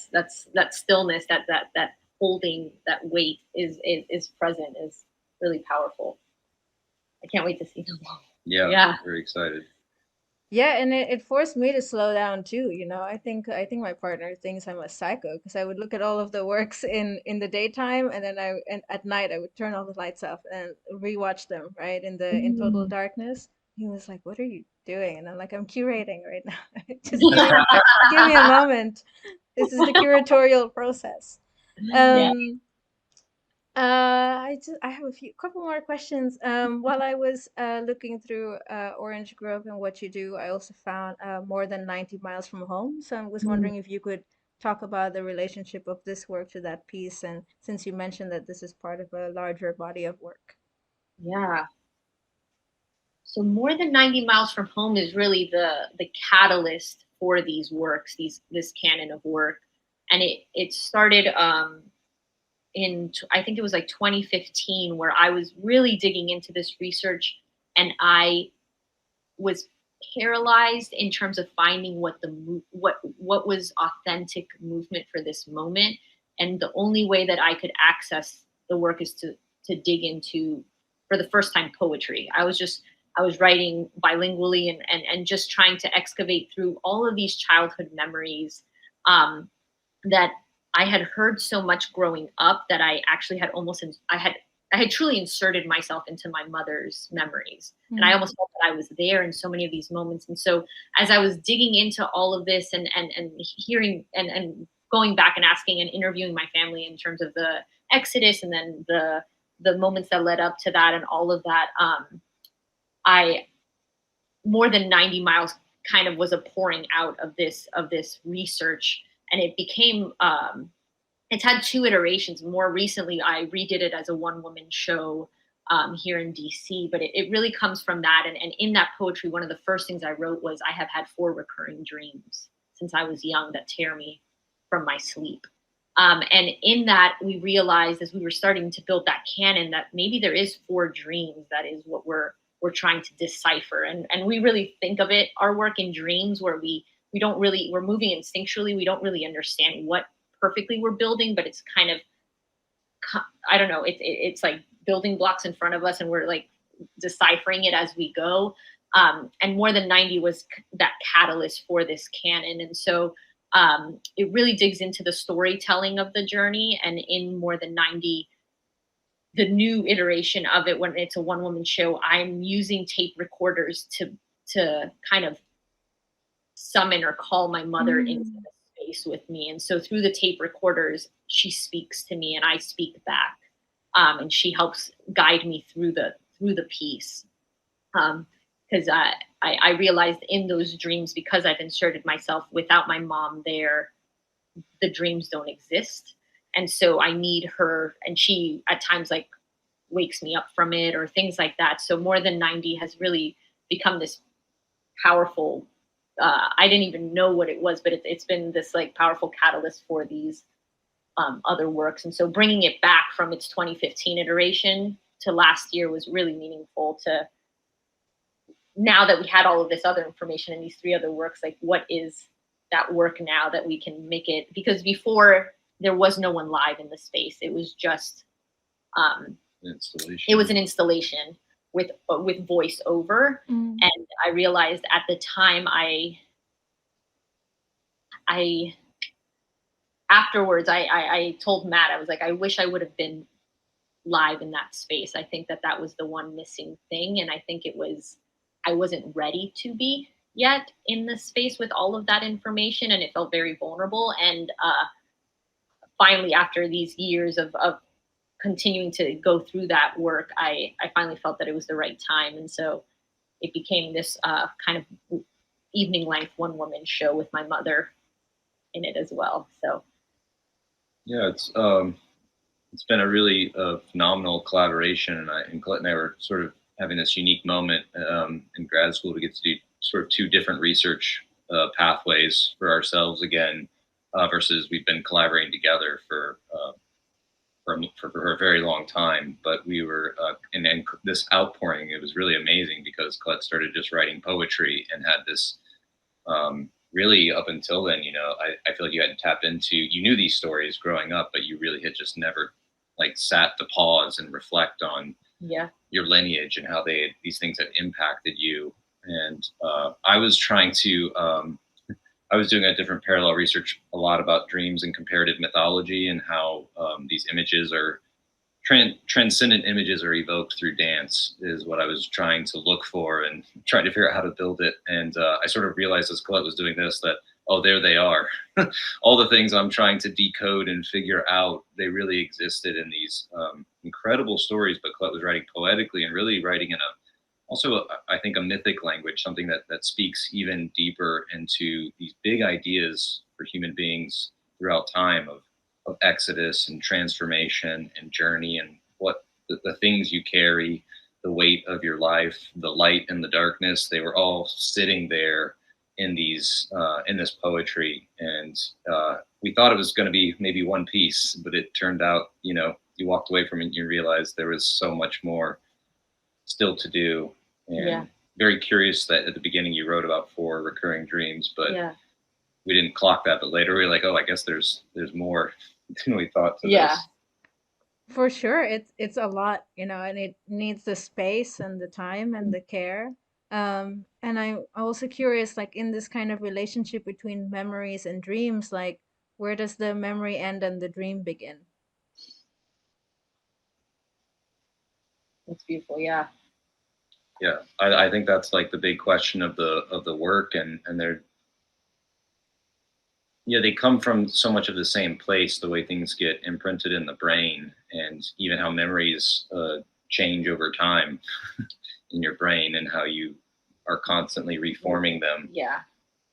stillness, that holding, that weight is present, is really powerful. I can't wait to see them all. Yeah. Very excited. Yeah, and it forced me to slow down too. I think my partner thinks I'm a psycho because I would look at all of the works in the daytime, and then and at night I would turn all the lights off and rewatch them, right, in total darkness. He was like, "What are you doing?" And I'm like, "I'm curating right now. Just give me a moment. This is the curatorial process." I have couple more questions. While I was looking through Orange Grove and what you do, I also found more than 90 miles from home. So I was wondering if you could talk about the relationship of this work to that piece, and since you mentioned that this is part of a larger body of work. Yeah. So more than 90 miles from home is really the catalyst for these works, this canon of work, and it started I think it was like 2015, where I was really digging into this research, and I was paralyzed in terms of finding what was authentic movement for this moment. And the only way that I could access the work is to dig into, for the first time, poetry. I was writing bilingually and just trying to excavate through all of these childhood memories that I had heard so much growing up, that I actually had I had truly inserted myself into my mother's memories. And I almost felt that I was there in so many of these moments. And so as I was digging into all of this and hearing and going back and asking and interviewing my family in terms of the Exodus and then the moments that led up to that and all of that, I more than 90 miles kind of was a pouring out of this research. And it became it's had two iterations. More recently, I redid it as a one-woman show here in DC, but it really comes from that. And in that poetry, one of the first things I wrote was, I have had 4 recurring dreams since I was young that tear me from my sleep. And in that, we realized as we were starting to build that canon that maybe there is 4 dreams. That is what we're trying to decipher. And we really think of it, our work, in dreams, where we're moving instinctually. We don't really understand what perfectly we're building, but it's kind of, I don't know, it's like building blocks in front of us, and we're like deciphering it as we go. And more than 90 was that catalyst for this canon. And so it really digs into the storytelling of the journey. And in more than 90, the new iteration of it, when it's a one-woman show, I'm using tape recorders to kind of summon or call my mother into the space with me. And so through the tape recorders, she speaks to me and I speak back. And she helps guide me through the piece. Because I realized in those dreams, because I've inserted myself without my mom there, the dreams don't exist. And so I need her, and she at times like wakes me up from it or things like that. So More Than 90 has really become this powerful, I didn't even know what it was, but it's been this like powerful catalyst for these other works. And so bringing it back from its 2015 iteration to last year was really meaningful. To now that we had all of this other information in these 3 other works, like what is that work now that we can make it? Because before there was no one live in the space. It was just installation. It was an installation with voice over. And I realized at the time afterwards I told Matt, I was like, I wish I would have been live in that space. I think that was the one missing thing. And I think I wasn't ready to be yet in the space with all of that information. And it felt very vulnerable. And finally, after these years of continuing to go through that work, I finally felt that it was the right time. And so it became this kind of evening length one woman show with my mother in it as well. So yeah, it's been a really phenomenal collaboration, and Colette and I were sort of having this unique moment in grad school to get to do sort of 2 different research pathways for ourselves again, versus we've been collaborating together for a very long time. But we were, and then this outpouring, it was really amazing because Colette started just writing poetry and had this, really up until then, I feel like you hadn't tapped into, you knew these stories growing up, but you really had just never like sat to pause and reflect on your lineage and how these things had impacted you. And I was trying to, I was doing a different parallel research a lot about dreams and comparative mythology and how these images are transcendent images are evoked through dance is what I was trying to look for and trying to figure out how to build it. And I sort of realized as Colette was doing this that, oh, there they are. All the things I'm trying to decode and figure out, they really existed in these incredible stories, but Colette was writing poetically and really writing in also, I think, a mythic language, something that speaks even deeper into these big ideas for human beings throughout time of exodus and transformation and journey and what the things you carry, the weight of your life, the light and the darkness, they were all sitting there in these in this poetry. And we thought it was going to be maybe one piece, but it turned out, you walked away from it and you realized there was so much more still to do. And very curious that at the beginning you wrote about 4 recurring dreams, but we didn't clock that. But later we were like, oh, I guess there's more than we thought to this. For sure, it's a lot, and it needs the space and the time and the care. And I'm also curious, like in this kind of relationship between memories and dreams, like where does the memory end and the dream begin? That's beautiful. Yeah. Yeah, I think that's like the big question of the work, and they're they come from so much of the same place, the way things get imprinted in the brain, and even how memories change over time in your brain, and how you are constantly reforming them. Yeah.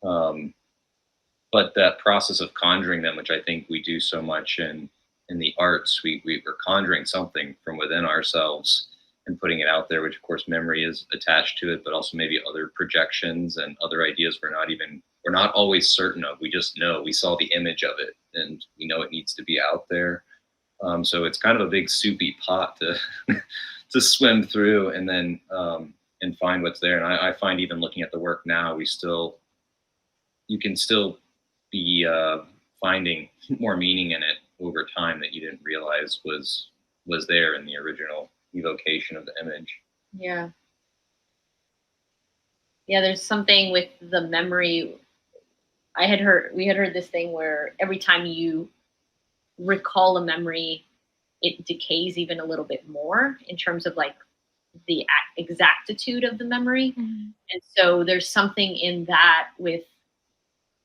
But that process of conjuring them, which I think we do so much in the arts, we're conjuring something from within ourselves and putting it out there, which of course memory is attached to it, but also maybe other projections and other ideas we're not always certain of. We just know, we saw the image of it and we know it needs to be out there. So it's kind of a big soupy pot to to swim through and then and find what's there. And I find even looking at the work now, you can still be finding more meaning in it over time that you didn't realize was there in the original evocation of the image. Yeah, there's something with the memory. We had heard this thing where every time you recall a memory, it decays even a little bit more in terms of like the exactitude of the memory. And so there's something in that with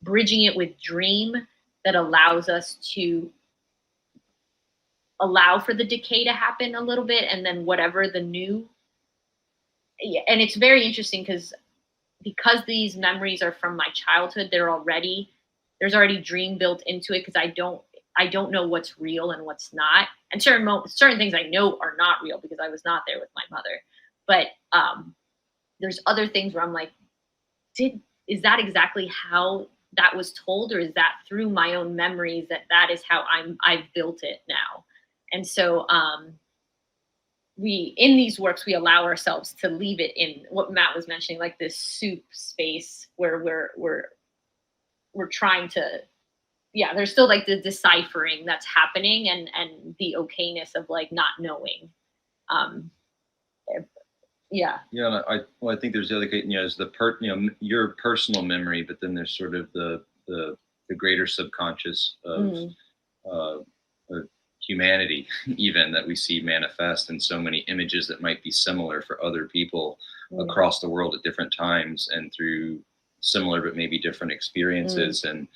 bridging it with dream that allows us to allow for the decay to happen a little bit, and then whatever the new. And it's very interesting because these memories are from my childhood, there's already dream built into it, because I don't know what's real and what's not, and certain things I know are not real because I was not there with my mother, but there's other things where I'm like, is that exactly how that was told, or is that through my own memories that is how I've built it now? And so we, in these works, we allow ourselves to leave it in what Matt was mentioning, like this soup space where we're trying to, there's still like the deciphering that's happening, and the okayness of like not knowing. Yeah. Yeah, I think there's the other, is your personal memory, but then there's sort of the greater subconscious of humanity, even, that we see manifest in so many images that might be similar for other people across the world at different times and through similar but maybe different experiences. And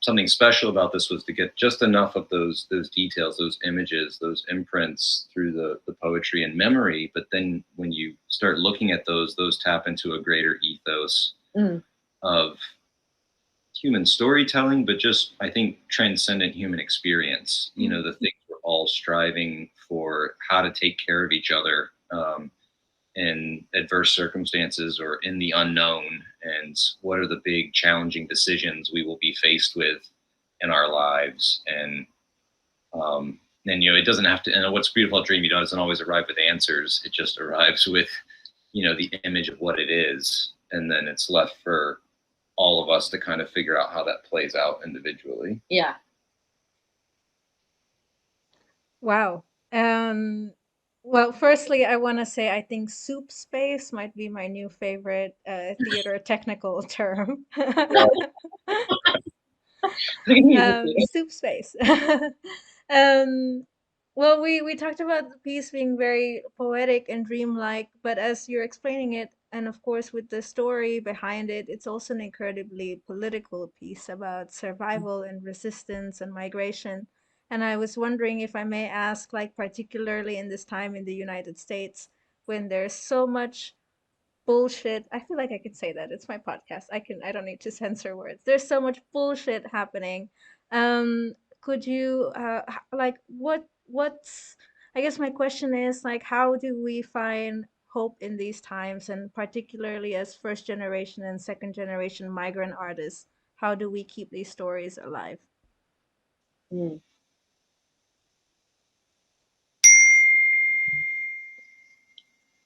something special about this was to get just enough of those details, those images, those imprints through the poetry and memory. But then when you start looking at those tap into a greater ethos of human storytelling, but just, I think, transcendent human experience. The things we're all striving for, how to take care of each other in adverse circumstances or in the unknown, and what are the big challenging decisions we will be faced with in our lives. And it doesn't have to, and what's beautiful about Dream, doesn't always arrive with answers. It just arrives with, the image of what it is. And then it's left for all of us to kind of figure out how that plays out individually. Yeah. Wow. Well, firstly, I want to say I think soup space might be my new favorite theater technical term. Soup space. um, well, we talked about the piece being very poetic and dreamlike, but as you're explaining it, and of course with the story behind it, it's also an incredibly political piece about survival and resistance and migration. And I was wondering if I may ask, like particularly in this time in the United States, when there's so much bullshit. I feel like I can say that. It's my podcast. I don't need to censor words. There's so much bullshit happening. Um could you like what's I guess my question is like how do we find hope in these times, and particularly as first generation and second generation migrant artists, how do we keep these stories alive? Mm.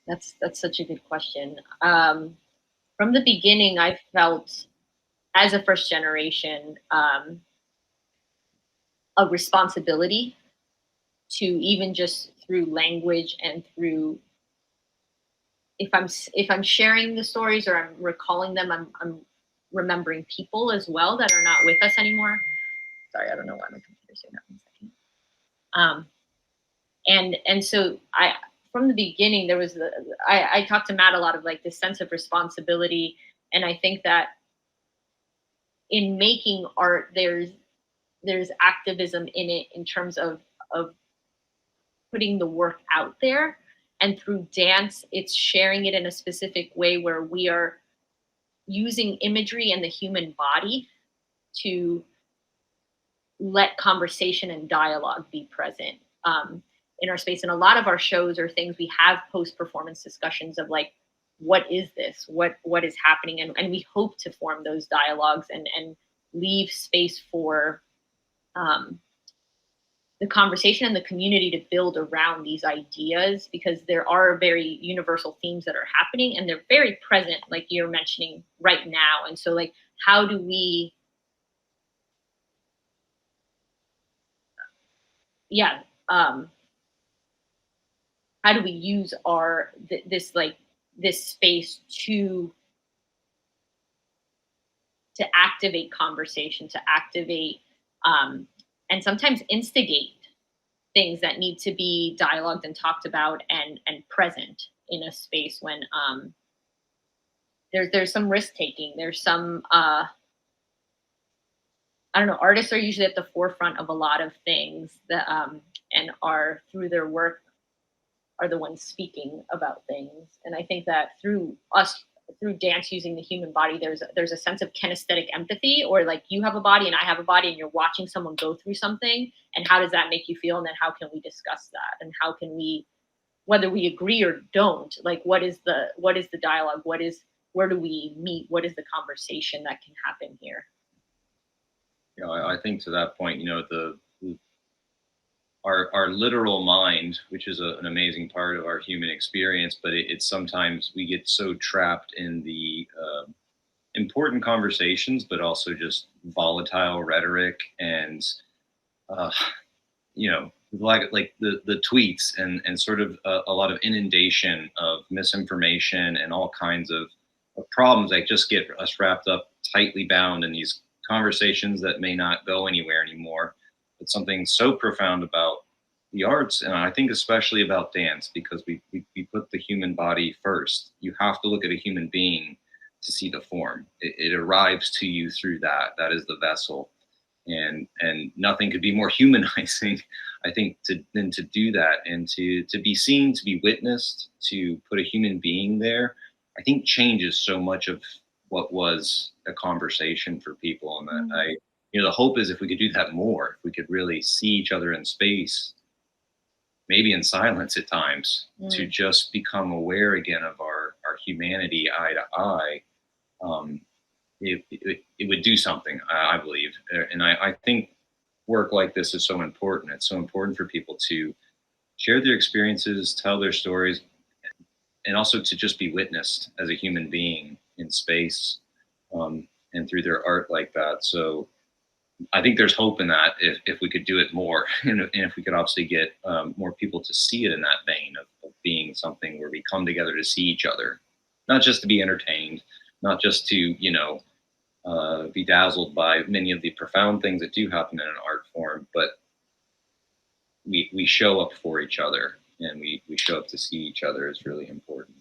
That's such a good question. From the beginning, I felt, as a first generation, a responsibility to, even just through language and through, if I'm sharing the stories or I'm recalling them, I'm remembering people as well that are not with us anymore. Sorry, I don't know why my computer's doing that. 1 second. And so from the beginning, there was I talked to Matt a lot of like this sense of responsibility, and I think that in making art, there's activism in it, in terms of putting the work out there, and through dance, it's sharing it in a specific way where we are using imagery and the human body to let conversation and dialogue be present in our space. And a lot of our shows are things we have post-performance discussions of like, what is this? What is happening? And we hope to form those dialogues and leave space for the conversation and the community to build around these ideas, because there are very universal themes that are happening and they're very present, like you're mentioning right now. And so like, how do we, how do we use this space to activate conversation, to activate and sometimes instigate things that need to be dialogued and talked about and present in a space when there's some risk taking, there's some I don't know, artists are usually at the forefront of a lot of things that, and are through their work are the ones speaking about things. And I think that through dance using the human body, there's a sense of kinesthetic empathy, or like you have a body and I have a body and you're watching someone go through something, and how does that make you feel? And then how can we discuss that? And how can we, whether we agree or don't, like what is the dialogue? Where do we meet? What is the conversation that can happen here? You know, I think to that point, you know, our literal mind, which is an amazing part of our human experience, but it's sometimes we get so trapped in the important conversations, but also just volatile rhetoric and you know, like the tweets and sort of a lot of inundation of misinformation and all kinds of problems that just get us wrapped up tightly bound in these conversations that may not go anywhere anymore. But something so profound about the arts, and I think especially about dance, because we put the human body first. You have to look at a human being to see the form. It arrives to you through that. That is the vessel. And nothing could be more humanizing, I think, than to do that, and to be seen, to be witnessed, to put a human being there, I think changes so much of what was a conversation for people. And that you know, the hope is if we could do that more, if we could really see each other in space, maybe in silence at times, to just become aware again of our humanity eye to eye, it would do something, I believe. And I think work like this is so important. It's so important for people to share their experiences, tell their stories, and also to just be witnessed as a human being in space, and through their art like that. So I think there's hope in that if we could do it more, and if we could obviously get more people to see it in that vein of being something where we come together to see each other, not just to be entertained, not just to, you know, be dazzled by many of the profound things that do happen in an art form, but we show up for each other, and we show up to see each other is really important.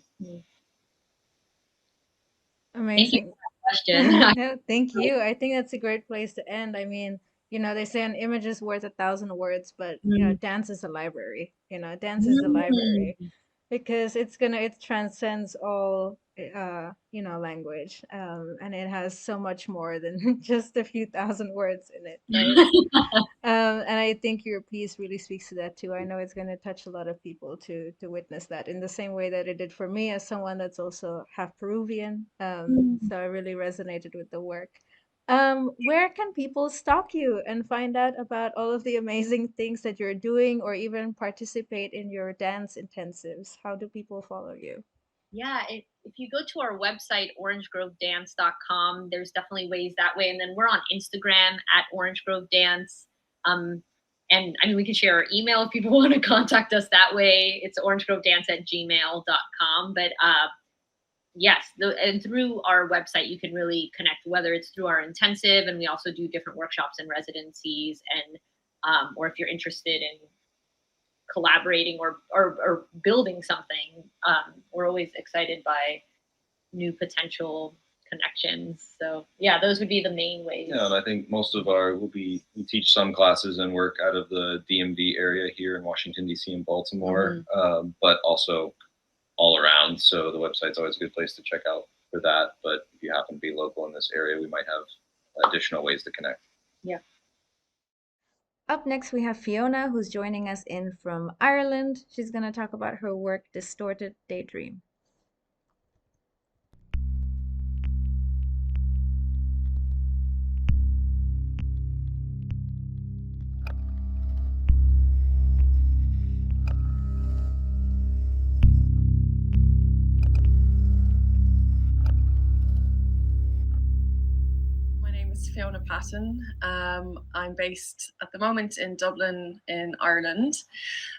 Amazing. Question. No, thank you. I think that's a great place to end. I mean, you know, they say an image is worth 1,000 words, but you know, dance is a library. You know, dance is the library because it transcends all you know, language, and it has so much more than just a few thousand words in it, right? And I think your piece really speaks to that too. I know it's going to touch a lot of people to witness that in the same way that it did for me as someone that's also half Peruvian. So I really resonated with the work. Where can people stalk you and find out about all of the amazing things that you're doing, or even participate in your dance intensives? How do people follow you? Yeah, if you go to our website, orangegrovedance.com, there's definitely ways that way. And then we're on Instagram at Orange Grove Dance. And I mean, we can share our email if people want to contact us that way. It's orangegrovedance@gmail.com. But yes, and through our website, you can really connect, whether it's through our intensive, and we also do different workshops and residencies, and or if you're interested in collaborating or building something, we're always excited by new potential connections. So yeah, those would be the main ways. Yeah, and I think most of we teach some classes and work out of the DMV area here in Washington, DC and Baltimore, but also all around. So the website's always a good place to check out for that. But if you happen to be local in this area, we might have additional ways to connect. Yeah. Up next, we have Fiona, who's joining us in from Ireland. She's going to talk about her work, Distorted Daydream. Fiona Patten. I'm based at the moment in Dublin in Ireland.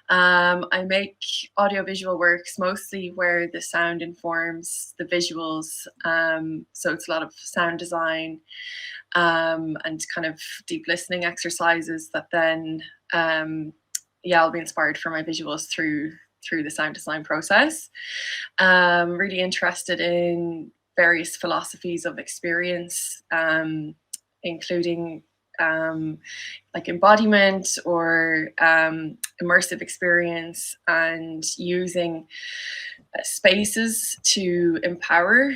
I make audiovisual works mostly where the sound informs the visuals. So it's a lot of sound design and kind of deep listening exercises that then I'll be inspired for my visuals through the sound design process. Really interested in various philosophies of experience, including like embodiment or immersive experience, and using spaces to empower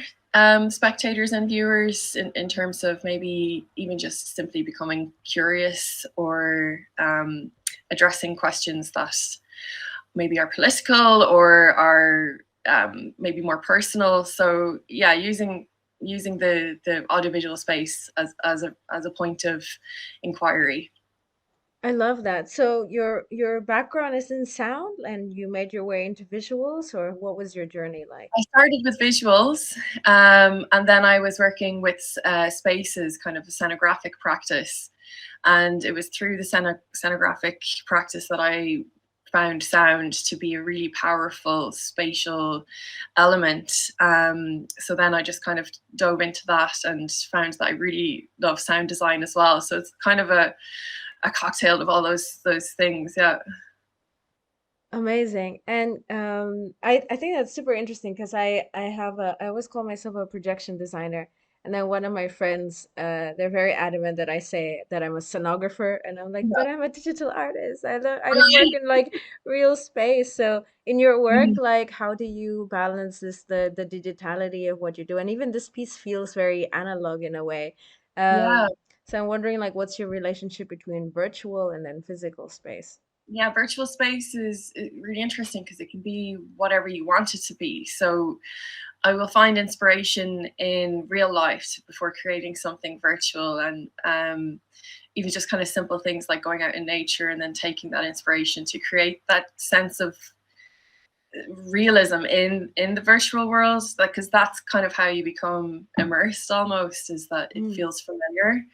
spectators and viewers in terms of maybe even just simply becoming curious or addressing questions that maybe are political or are maybe more personal. So yeah, using the audiovisual space as a point of inquiry. I love that. So your background is in sound and you made your way into visuals, or what was your journey like? I started with visuals, and then I was working with spaces, kind of a scenographic practice. And it was through the scenographic practice that I found sound to be a really powerful spatial element. So then I just kind of dove into that and found that I really love sound design as well. So it's kind of a cocktail of all those things. Yeah. Amazing. And I think that's super interesting because I always call myself a projection designer. And then one of my friends, they're very adamant that I say that I'm a scenographer, and I'm like, but I'm a digital artist. I don't work in like real space. So in your work, Mhm. like how do you balance this the digitality of what you do? And even this piece feels very analog in a way. Yeah. So I'm wondering like what's your relationship between virtual and then physical space? Yeah, virtual space is really interesting because it can be whatever you want it to be. So I will find inspiration in real life before creating something virtual, and even just kind of simple things like going out in nature and then taking that inspiration to create that sense of realism in the virtual world, because that's kind of how you become immersed almost, is that it Mm. feels familiar.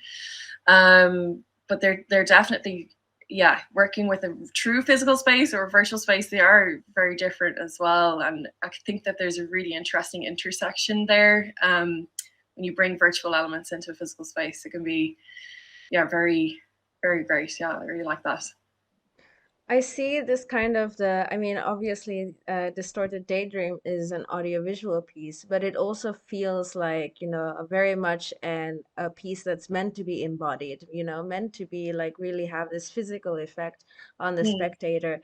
But they're definitely, yeah, working with a true physical space or a virtual space, they are very different as well. And I think that there's a really interesting intersection there. When you bring virtual elements into a physical space, it can be, yeah, very, very great. Yeah, I really like that. I see this kind of I mean, obviously, Distorted Daydream is an audiovisual piece, but it also feels like, a very much a piece that's meant to be embodied, meant to be like really have this physical effect on the Mm, spectator.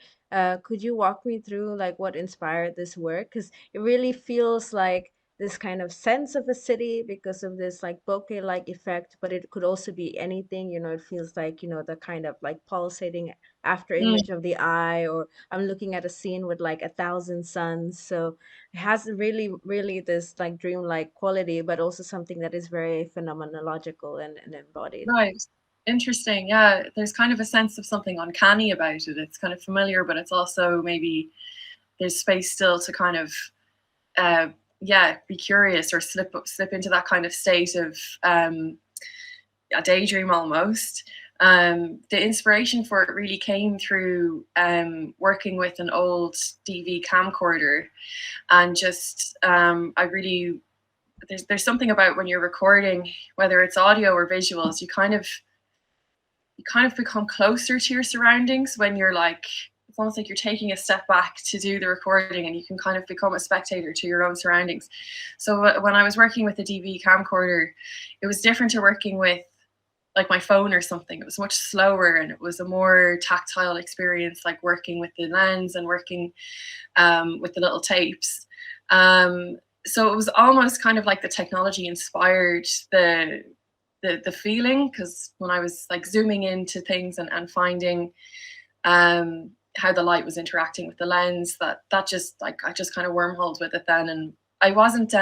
Could you walk me through like what inspired this work? Because it really feels like this kind of sense of a city because of this like bokeh-like effect, but it could also be anything, it feels like, the kind of like pulsating after mm. image of the eye, or I'm looking at a scene with like 1,000 suns. So it has really really this like dreamlike quality, but also something that is very phenomenological and embodied. Right. Interesting. Yeah, there's kind of a sense of something uncanny about it. It's kind of familiar, but it's also maybe there's space still to kind of uh, yeah, be curious or slip into that kind of state of a daydream almost. The inspiration for it really came through working with an old DV camcorder, and just I really there's something about when you're recording, whether it's audio or visuals, you kind of become closer to your surroundings when you're like, it's almost like you're taking a step back to do the recording, and you can kind of become a spectator to your own surroundings. So when I was working with a DV camcorder, it was different to working with like my phone or something. It was much slower, and it was a more tactile experience, like working with the lens and working with the little tapes. So it was almost kind of like the technology inspired the feeling, because when I was like zooming into things and finding how the light was interacting with the lens, that just like I just kind of wormholed with it then, and I wasn't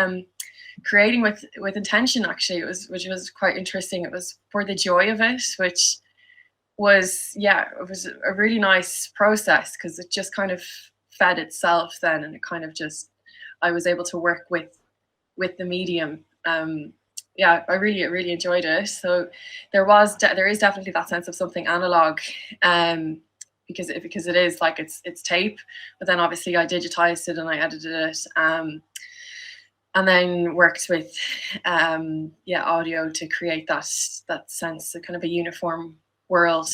creating with intention actually. It was, which was quite interesting. It was for the joy of it, which was, yeah, it was a really nice process because it just kind of fed itself then, and it kind of just I was able to work with the medium. Yeah, I really enjoyed it. So there is definitely that sense of something analog, because it is like it's tape, but then obviously I digitized it and I edited it, and then worked with audio to create that sense of kind of a uniform world.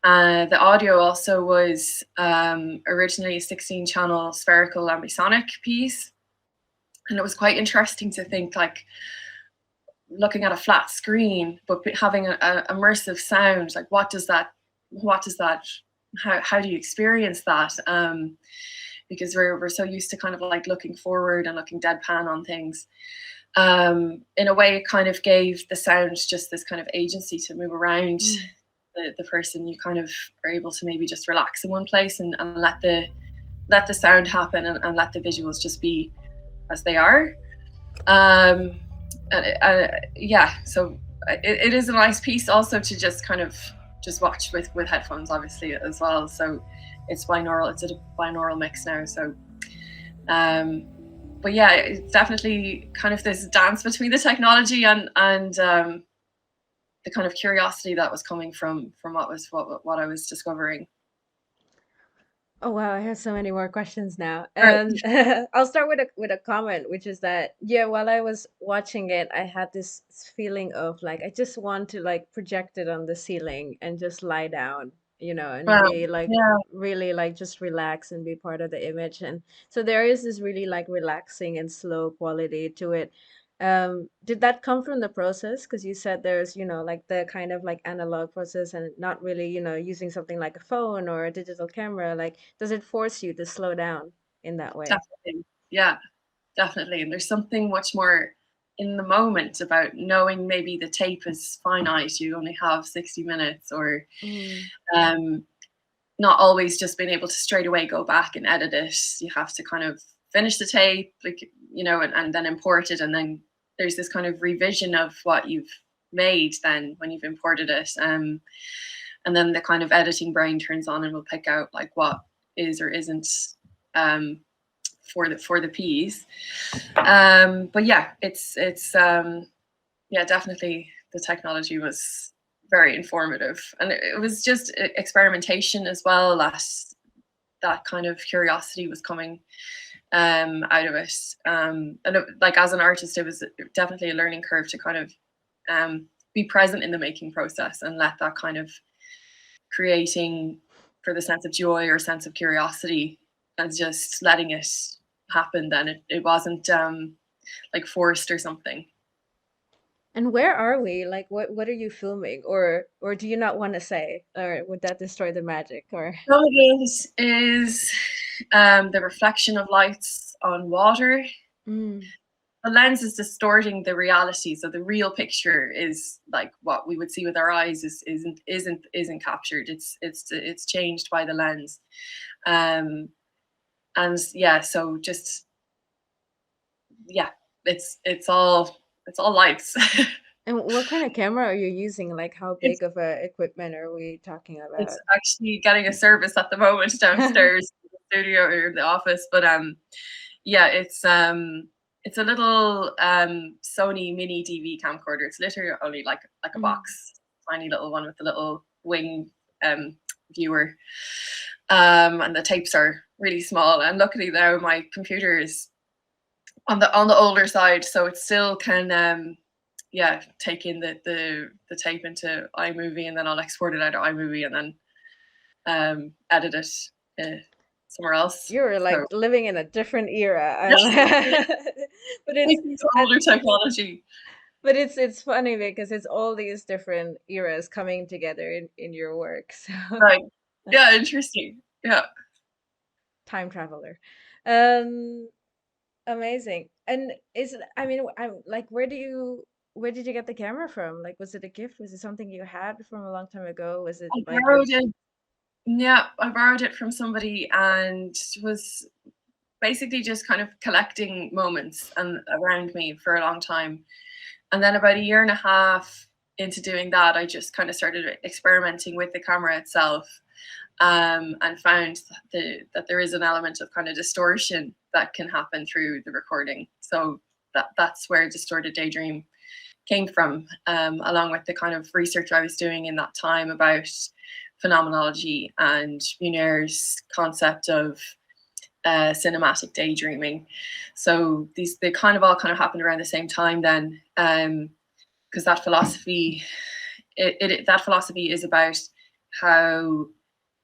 The audio also was originally a 16-channel spherical ambisonic piece. And it was quite interesting to think like looking at a flat screen, but having a immersive sound, like what does that, how do you experience that? Because we're so used to kind of like looking forward and looking deadpan on things. In a way, it kind of gave the sound just this kind of agency to move around the person. You kind of are able to maybe just relax in one place and let the sound happen and let the visuals just be as they are. Yeah, so it is a nice piece also to just kind of just watch with headphones, obviously, as well. So it's binaural. It's a binaural mix now. So, but yeah, it's definitely kind of this dance between the technology and the kind of curiosity that was coming from what I was discovering. Oh wow, I have so many more questions now. Right. I'll start with a comment, which is that yeah, while I was watching it, I had this feeling of like I just want to like project it on the ceiling and just lie down, and be like Yeah. really like just relax and be part of the image. And so there is this really like relaxing and slow quality to it. Did that come from the process? Because you said there's, like the kind of like analog process and not really, using something like a phone or a digital camera. Like, does it force you to slow down in that way? Definitely. Yeah, definitely. And there's something much more in the moment about knowing maybe the tape is finite. You only have 60 minutes, or not always just being able to straight away go back and edit it. You have to kind of finish the tape, like, and then import it. And then there's this kind of revision of what you've made then when you've imported it. And then the kind of editing brain turns on and will pick out like what is or isn't for the piece. But yeah, it's yeah, definitely the technology was very informative, and it was just experimentation as well. That kind of curiosity was coming out of it, and like as an artist, it was definitely a learning curve to kind of be present in the making process and let that kind of creating for the sense of joy or sense of curiosity and just letting it happen. Then it wasn't like forced or something. And where are we? Like, what are you filming, or do you not want to say, or would that destroy the magic? Or Some of it is the reflection of lights on water. The lens is distorting the reality, so the real picture is like what we would see with our eyes isn't captured. It's changed by the lens, and yeah, so just yeah, it's all lights. and what kind of camera are you using? Like, how It's big of a equipment are we talking it's about? actually getting a service at the moment downstairs in the studio or the office, but yeah, it's a little Sony mini DV camcorder. It's literally only like a box, tiny little one with a little wing viewer, and the tapes are really small. And luckily now my computer is on the older side, so it still can yeah, take in the tape into iMovie, and then I'll export it out of iMovie and then edit it somewhere else. You're like So living in a different era. But it's older technology. but it's funny because it's all these different eras coming together in your work. So Right. Yeah, interesting. Yeah. time traveler. Um Amazing. And I mean, I'm like, where did you get the camera from? Like, was it a gift? Was it something you had from a long time ago? Was it I like borrowed it. Yeah, I borrowed it from somebody and was basically just kind of collecting moments and around me for a long time. And then about a year and a half into doing that, I just kind of started experimenting with the camera itself, and found that there is an element of kind of distortion that can happen through the recording. So that's where Distorted Daydream came from, along with the kind of research I was doing in that time about phenomenology and Munier's concept of cinematic daydreaming. So they kind of all happened around the same time then, because that philosophy, that philosophy is about how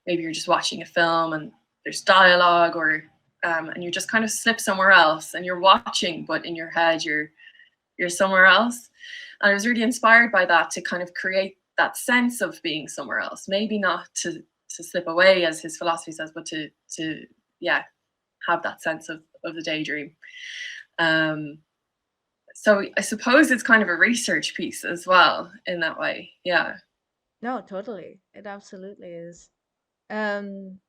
maybe you're just watching a film and there's dialogue, or and you just kind of slip somewhere else and you're watching, but in your head you're you're somewhere else. And I was really inspired by that to kind of create that sense of being somewhere else. Maybe not to slip away, as his philosophy says, but to yeah, have that sense of the daydream. So I suppose it's kind of a research piece as well in that way. Yeah. No, totally. It absolutely is. Um,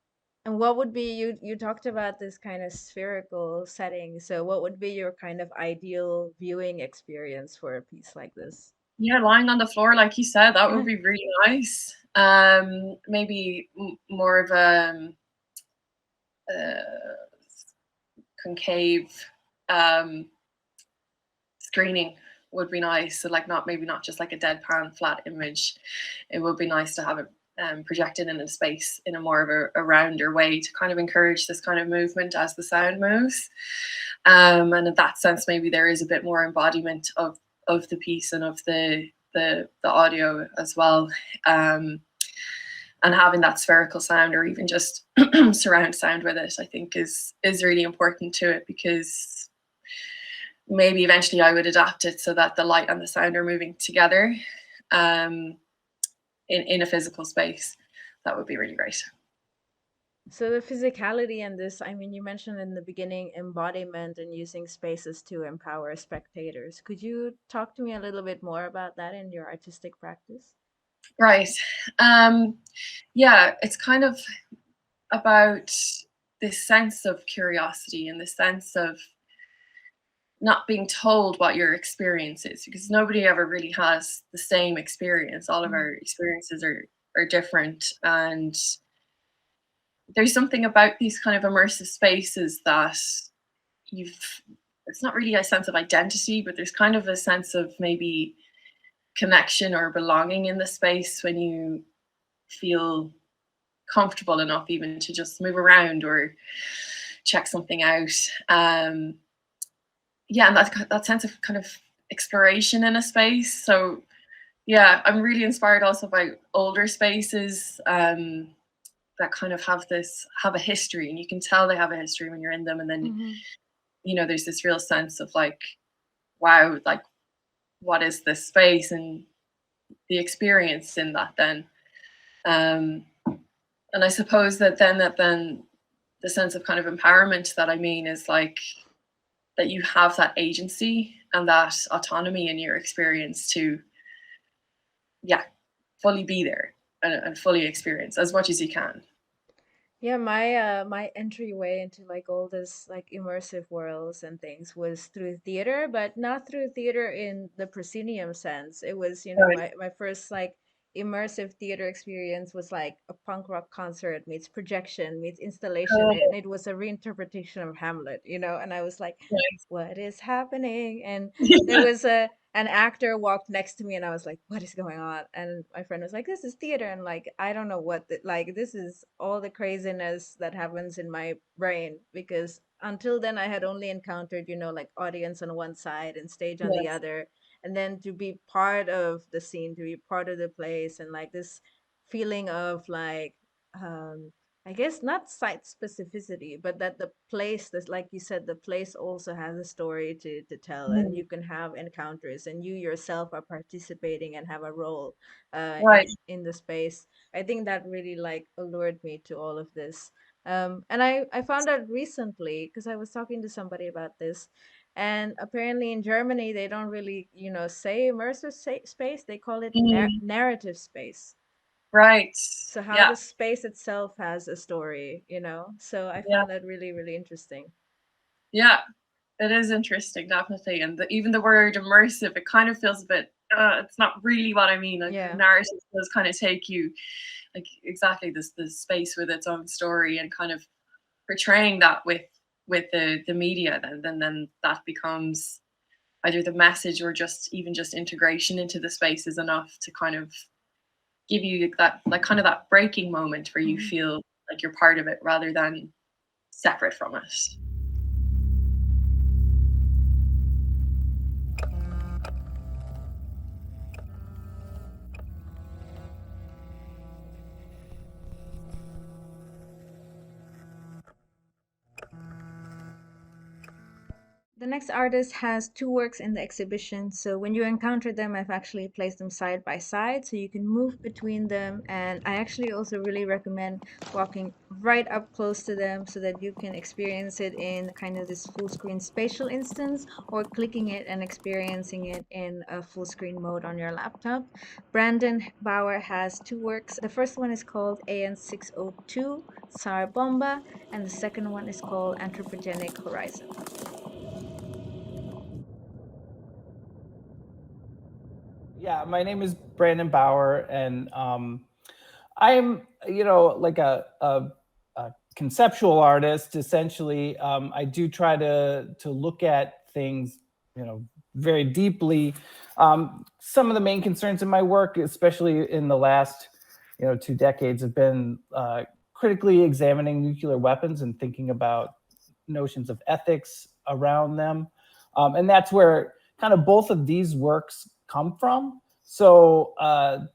and what would be you talked about this kind of spherical setting. So what would be your kind of ideal viewing experience for a piece like this? Yeah, lying on the floor, like you said, that would be really nice. Maybe more of a concave screening would be nice. So like not just like a deadpan flat image. It would be nice to have it projected in a space in a more of a rounder way to kind of encourage this kind of movement as the sound moves. And in that sense, maybe there is a bit more embodiment of the piece and of the audio as well. And having that spherical sound or even just surround sound with it, I think is really important to it, because maybe eventually I would adapt it so that the light and the sound are moving together in a physical space. That would be really great. So the physicality in this, I mean, you mentioned in the beginning embodiment and using spaces to empower spectators. Could you talk to me a little bit more about that in your artistic practice? Right. Yeah, it's kind of about this sense of curiosity and the sense of not being told what your experience is, because nobody ever really has the same experience. All of our experiences are different, and there's something about these kind of immersive spaces that it's not really a sense of identity, but there's kind of a sense of maybe connection or belonging in the space when you feel comfortable enough even to just move around or check something out. Yeah, and that sense of kind of exploration in a space. So yeah, I'm really inspired also by older spaces that kind of have a history, and you can tell they have a history when you're in them. And then there's this real sense of like, wow, like what is this space and the experience in that then. And I suppose that then the sense of kind of empowerment that I mean is like that you have that agency and that autonomy in your experience to fully be there and fully experience as much as you can. Yeah, my entryway into like all this like immersive worlds and things was through theater, but not through theater in the proscenium sense. It was, Right. my first like immersive theater experience was like a punk rock concert meets projection meets installation, and it was a reinterpretation of Hamlet, and I was like, Right. what is happening? And there was an actor walked next to me, and I was like, what is going on? And my friend was like, this is theater. And like, I don't know like, this is all the craziness that happens in my brain, because until then I had only encountered, like audience on one side and stage on the Yes. other. And then to be part of the scene, to be part of the place, and like this feeling of like, um, I guess not site specificity, but that the place, that's like you said, the place also has a story to tell, and Mhm. you can have encounters, and you yourself are participating and have a role Right. in the space. I think that really like allured me to all of this. And I found out recently, because I was talking to somebody about this, and apparently in Germany they don't really, say immersive space. They call it Mhm. narrative space. Right. So how Yeah. the space itself has a story, So I Yeah. found that really, really interesting. Yeah. It is interesting, definitely. And even the word immersive, it kind of feels a bit, it's not really what I mean. Like Yeah. narrative does kind of take you, like exactly this space with its own story and kind of portraying that with the media. Then that becomes either the message or just integration into the space is enough to kind of give you that like kind of that breaking moment where you Mhm. feel like you're part of it rather than separate from it. The next artist has two works in the exhibition, so when you encounter them, I've actually placed them side by side so you can move between them. And I actually also really recommend walking right up close to them so that you can experience it in kind of this full screen spatial instance, or clicking it and experiencing it in a full screen mode on your laptop. Brandon Bauer has two works. The first one is called AN602 Tsar Bomba, and the second one is called Anthropogenic Horizon. Yeah, my name is Brandon Bauer, and I'm, like a conceptual artist. Essentially, I do try to look at things, very deeply. Some of the main concerns in my work, especially in the last, 2 decades, have been critically examining nuclear weapons and thinking about notions of ethics around them, and that's where kind of both of these works come from. So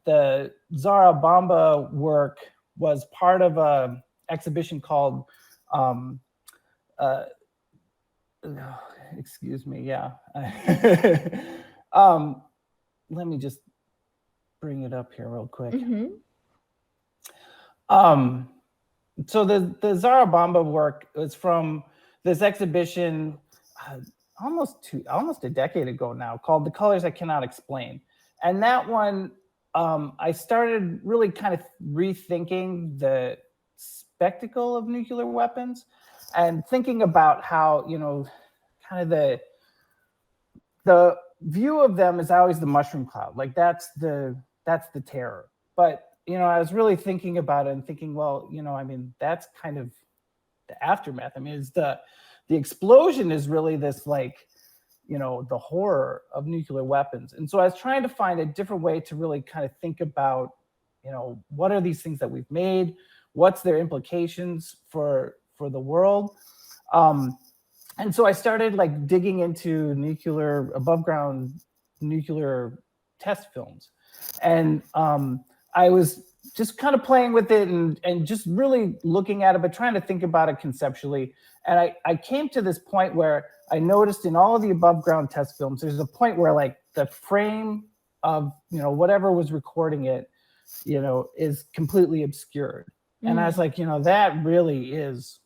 the Zara Bomba work was part of a exhibition called, uh, excuse me, yeah. Let me just bring it up here real quick. Mm-hmm. So the Zara Bomba work was from this exhibition almost a decade ago now, called The Colors I Cannot Explain. And that one, I started really kind of rethinking the spectacle of nuclear weapons and thinking about how, kind of the view of them is always the mushroom cloud. Like that's the terror. But, I was really thinking about it and thinking, well, that's kind of the aftermath. I mean, it's the explosion is really this, like, the horror of nuclear weapons. And so I was trying to find a different way to really kind of think about, what are these things that we've made? What's their implications for the world? And so I started like digging into above ground nuclear test films. And I was just kind of playing with it and just really looking at it, but trying to think about it conceptually. And I came to this point where I noticed in all of the above ground test films, there's a point where like the frame of, whatever was recording it, is completely obscured. And I was like, that really is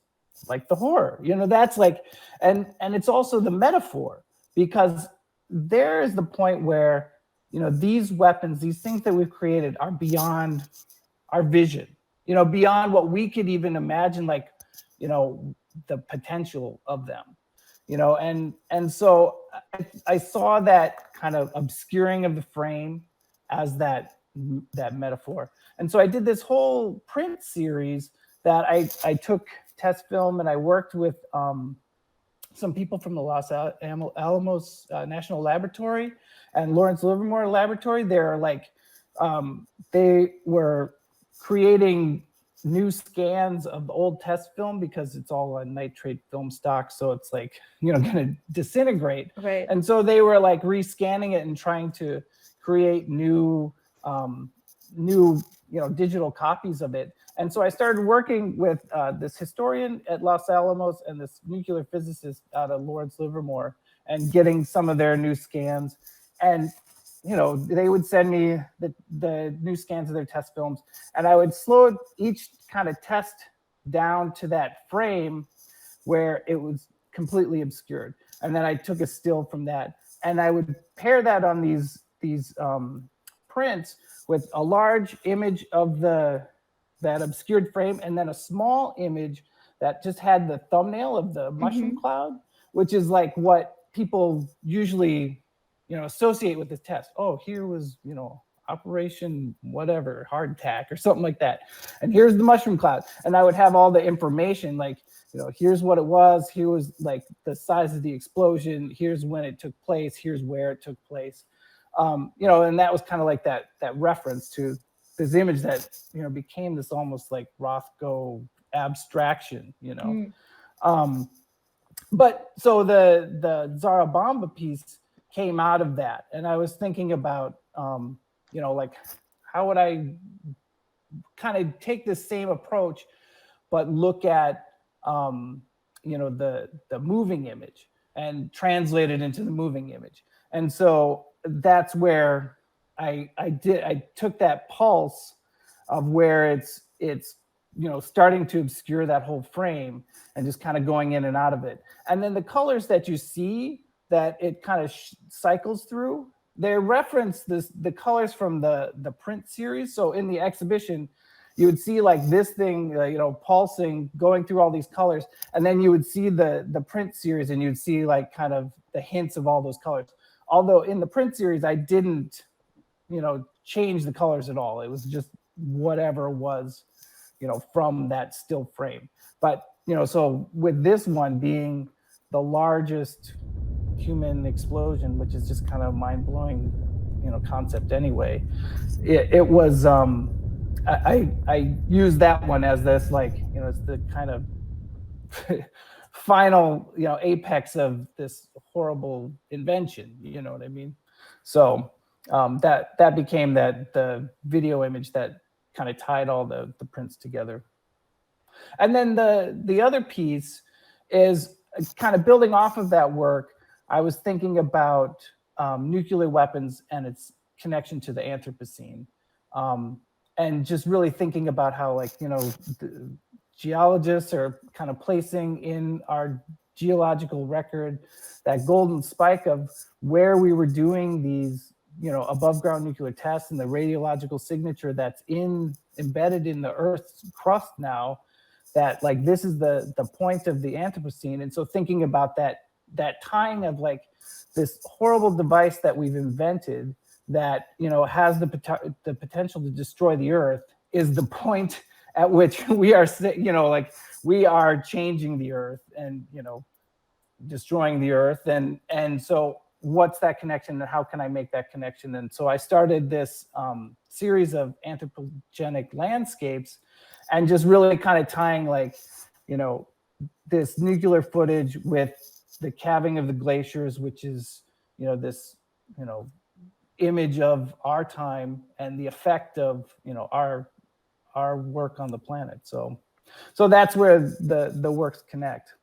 like the horror, that's like, and it's also the metaphor, because there is the point where, these weapons, these things that we've created are beyond our vision, beyond what we could even imagine, like, the potential of them, and so I saw that kind of obscuring of the frame as that metaphor. And so I did this whole print series that I took test film, and I worked with some people from the Los Alamos National Laboratory and Lawrence Livermore Laboratory. They're like, they were creating new scans of the old test film because it's all on nitrate film stock, so it's like, gonna disintegrate. Right. And so they were like rescanning it and trying to create new digital copies of it. And so I started working with this historian at Los Alamos and this nuclear physicist out of Lawrence Livermore, and getting some of their new scans. And they would send me the new scans of their test films, and I would slow each kind of test down to that frame where it was completely obscured. And then I took a still from that, and I would pair that on these prints with a large image of that obscured frame, and then a small image that just had the thumbnail of the mushroom cloud, which is like what people usually, associate with this test. Oh, here was, Operation whatever, hardtack or something like that. And here's the mushroom cloud. And I would have all the information, like, here's what it was. Here was like the size of the explosion. Here's when it took place. Here's where it took place. And that was kind of like that reference to this image that, became this almost like Rothko abstraction, But so the Zara Bomba piece came out of that. And I was thinking about, like, how would I kind of take this same approach, but look at, the moving image. and translate it into the moving image. And so that's where I took that pulse of where it's starting to obscure that whole frame and just kind of going in and out of it. And then the colors that you see that it kind of cycles through, they reference the colors from the print series. So in the exhibition, you would see like this thing, pulsing, going through all these colors. And then you would see the print series and you'd see like kind of the hints of all those colors. Although in the print series, I didn't, change the colors at all. It was just whatever was, from that still frame. But, so with this one being the largest human explosion, which is just kind of mind-blowing, concept anyway, it was, I use that one as this, like, it's the kind of final, apex of this horrible invention, you know what I mean? So that became the video image that kind of tied all the prints together. And then the other piece is kind of building off of that work. I was thinking about nuclear weapons and its connection to the Anthropocene. And just really thinking about how, like, the geologists are kind of placing in our geological record that golden spike of where we were doing these, above ground nuclear tests and the radiological signature that's embedded in the Earth's crust now, that like this is the point of the Anthropocene. And so thinking about that tying of like this horrible device that we've invented that has the potential to destroy the Earth is the point at which we are, like we are changing the Earth and destroying the Earth, and so what's that connection and how can I make that connection? And so I started this series of anthropogenic landscapes, and just really kind of tying like this nuclear footage with the calving of the glaciers, which is this image of our time and the effect of our work on the planet. So that's where the works connect.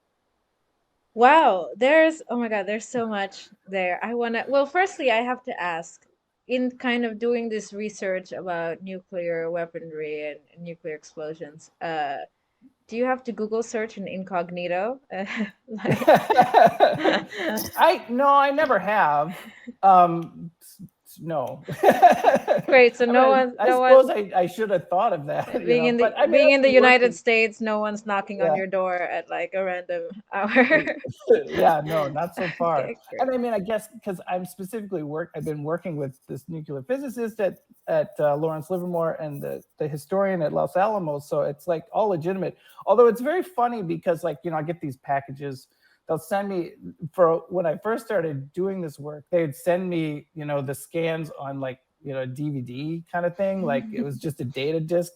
Wow, oh my God, there's so much there. Well, firstly, I have to ask, in kind of doing this research about nuclear weaponry and nuclear explosions, do you have to Google search in incognito? I never have. No. Great. So I suppose I should have thought of that. Being in the United States, no one's knocking on your door at like a random hour. Yeah, no, not so far. Okay, and I mean, I guess because I've been working with this nuclear physicist at Lawrence Livermore and the historian at Los Alamos, so it's like all legitimate. Although it's very funny because like I get these packages. They'll send me, for when I first started doing this work, they'd send me, the scans on like, a DVD kind of thing. Like it was just a data disc,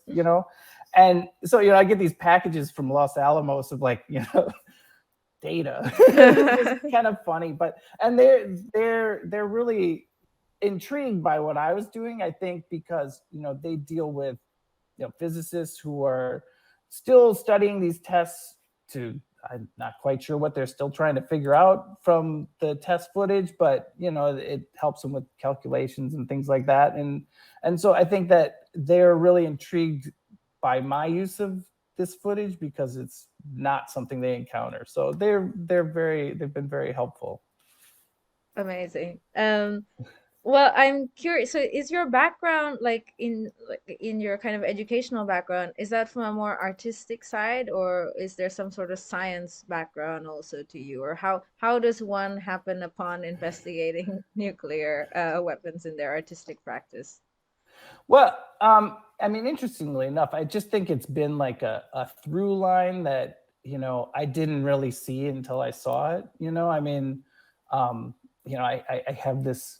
And so, I get these packages from Los Alamos of like, data. It's kind of funny, and they're really intrigued by what I was doing, I think, because, they deal with, physicists who are still studying these tests I'm not quite sure what they're still trying to figure out from the test footage, but it helps them with calculations and things like that. And so I think that they're really intrigued by my use of this footage because it's not something they encounter. So they've been very helpful. Amazing. Well, I'm curious. So, is your background like in your kind of educational background? Is that from a more artistic side, or is there some sort of science background also to you, or how does one happen upon investigating nuclear weapons in their artistic practice? Well, I mean, interestingly enough, I just think it's been like a through line that I didn't really see until I saw it. I mean, I have this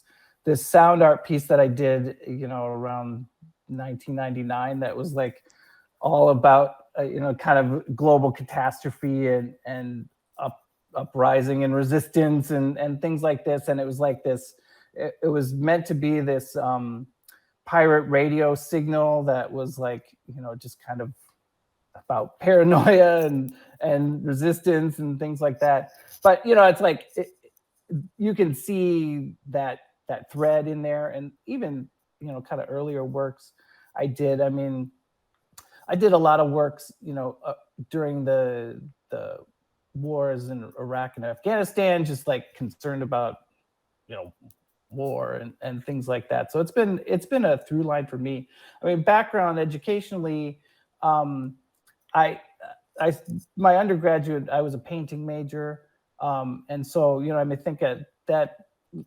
sound art piece that I did, around 1999 that was like all about, kind of global catastrophe and uprising and resistance and things like this. And it was like this, it was meant to be this pirate radio signal that was like, just kind of about paranoia and resistance and things like that. But it's like you can see that thread in there, and even kind of earlier works I did. I mean, I did a lot of works, during the wars in Iraq and Afghanistan, just like concerned about, war and things like that. So it's been a through line for me. I mean, background educationally, I my undergraduate, I was a painting major, and so I may think that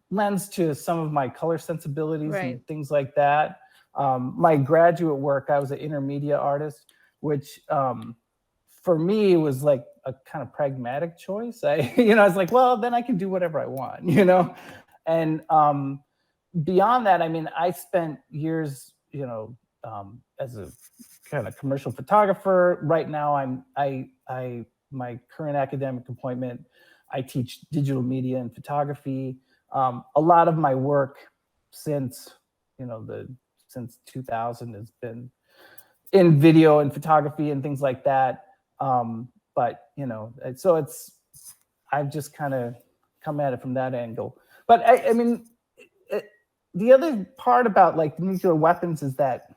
lends to some of my color sensibilities and things like that. My graduate work, I was an intermedia artist, which for me was like a kind of pragmatic choice. I was like, well, then I can do whatever I want, and beyond that, I mean, I spent years, as a kind of commercial photographer. Right now, I my current academic appointment, I teach digital media and photography. A lot of my work since since 2000 has been in video and photography and things like that. But so I've just kind of come at it from that angle. But I mean, the other part about like nuclear weapons is that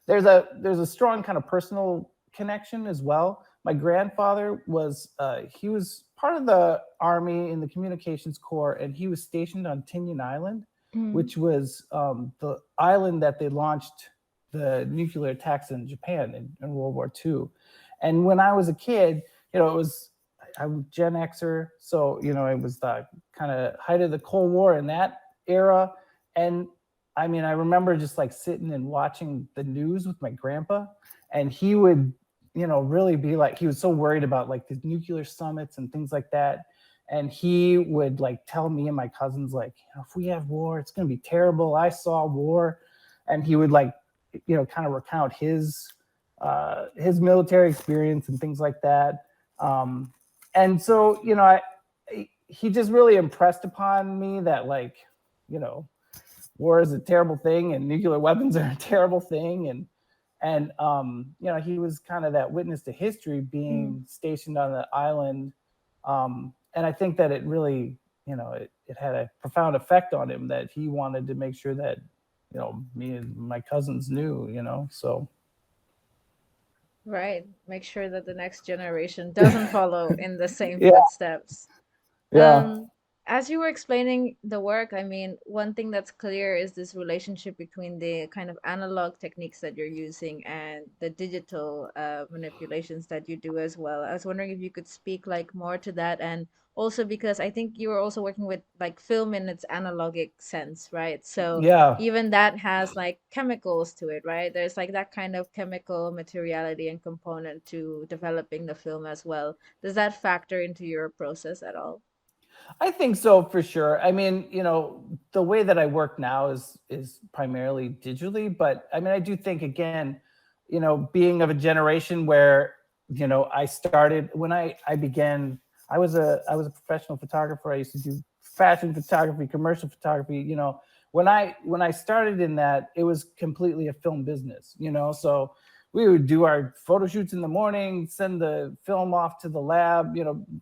there's a strong kind of personal connection as well. My grandfather was he was part of the Army in the Communications Corps, and he was stationed on Tinian Island, which was the island that they launched the nuclear attacks in Japan in World War II. And when I was a kid, I'm a Gen Xer, so it was the kind of height of the Cold War in that era. And I mean, I remember just like sitting and watching the news with my grandpa, and he would really be like, he was so worried about like the nuclear summits and things like that. And he would like tell me and my cousins, like, if we have war, it's going to be terrible. I saw war. And he would like, kind of recount his military experience and things like that. And so, he just really impressed upon me that like, war is a terrible thing and nuclear weapons are a terrible thing. And he was kind of that witness to history, being stationed on the island. And I think that it really, it had a profound effect on him, that he wanted to make sure that, me and my cousins knew, so. Right. Make sure that the next generation doesn't follow in the same Yeah. footsteps. Yeah. As you were explaining the work, I mean, one thing that's clear is this relationship between the kind of analog techniques that you're using and the digital manipulations that you do as well. I was wondering if you could speak like more to that, and also because I think you were also working with like film in its analogic sense, right? So Yeah. even that has like chemicals to it, right? There's like that kind of chemical materiality and component to developing the film as well. Does that factor into your process at all? I think so, for sure. I mean, the way that I work now is primarily digitally, but I mean, I do think, again, being of a generation where, I started when I began, I was a professional photographer. I used to do fashion photography, commercial photography. When I started in that, it was completely a film business. So we would do our photo shoots in the morning, send the film off to the lab,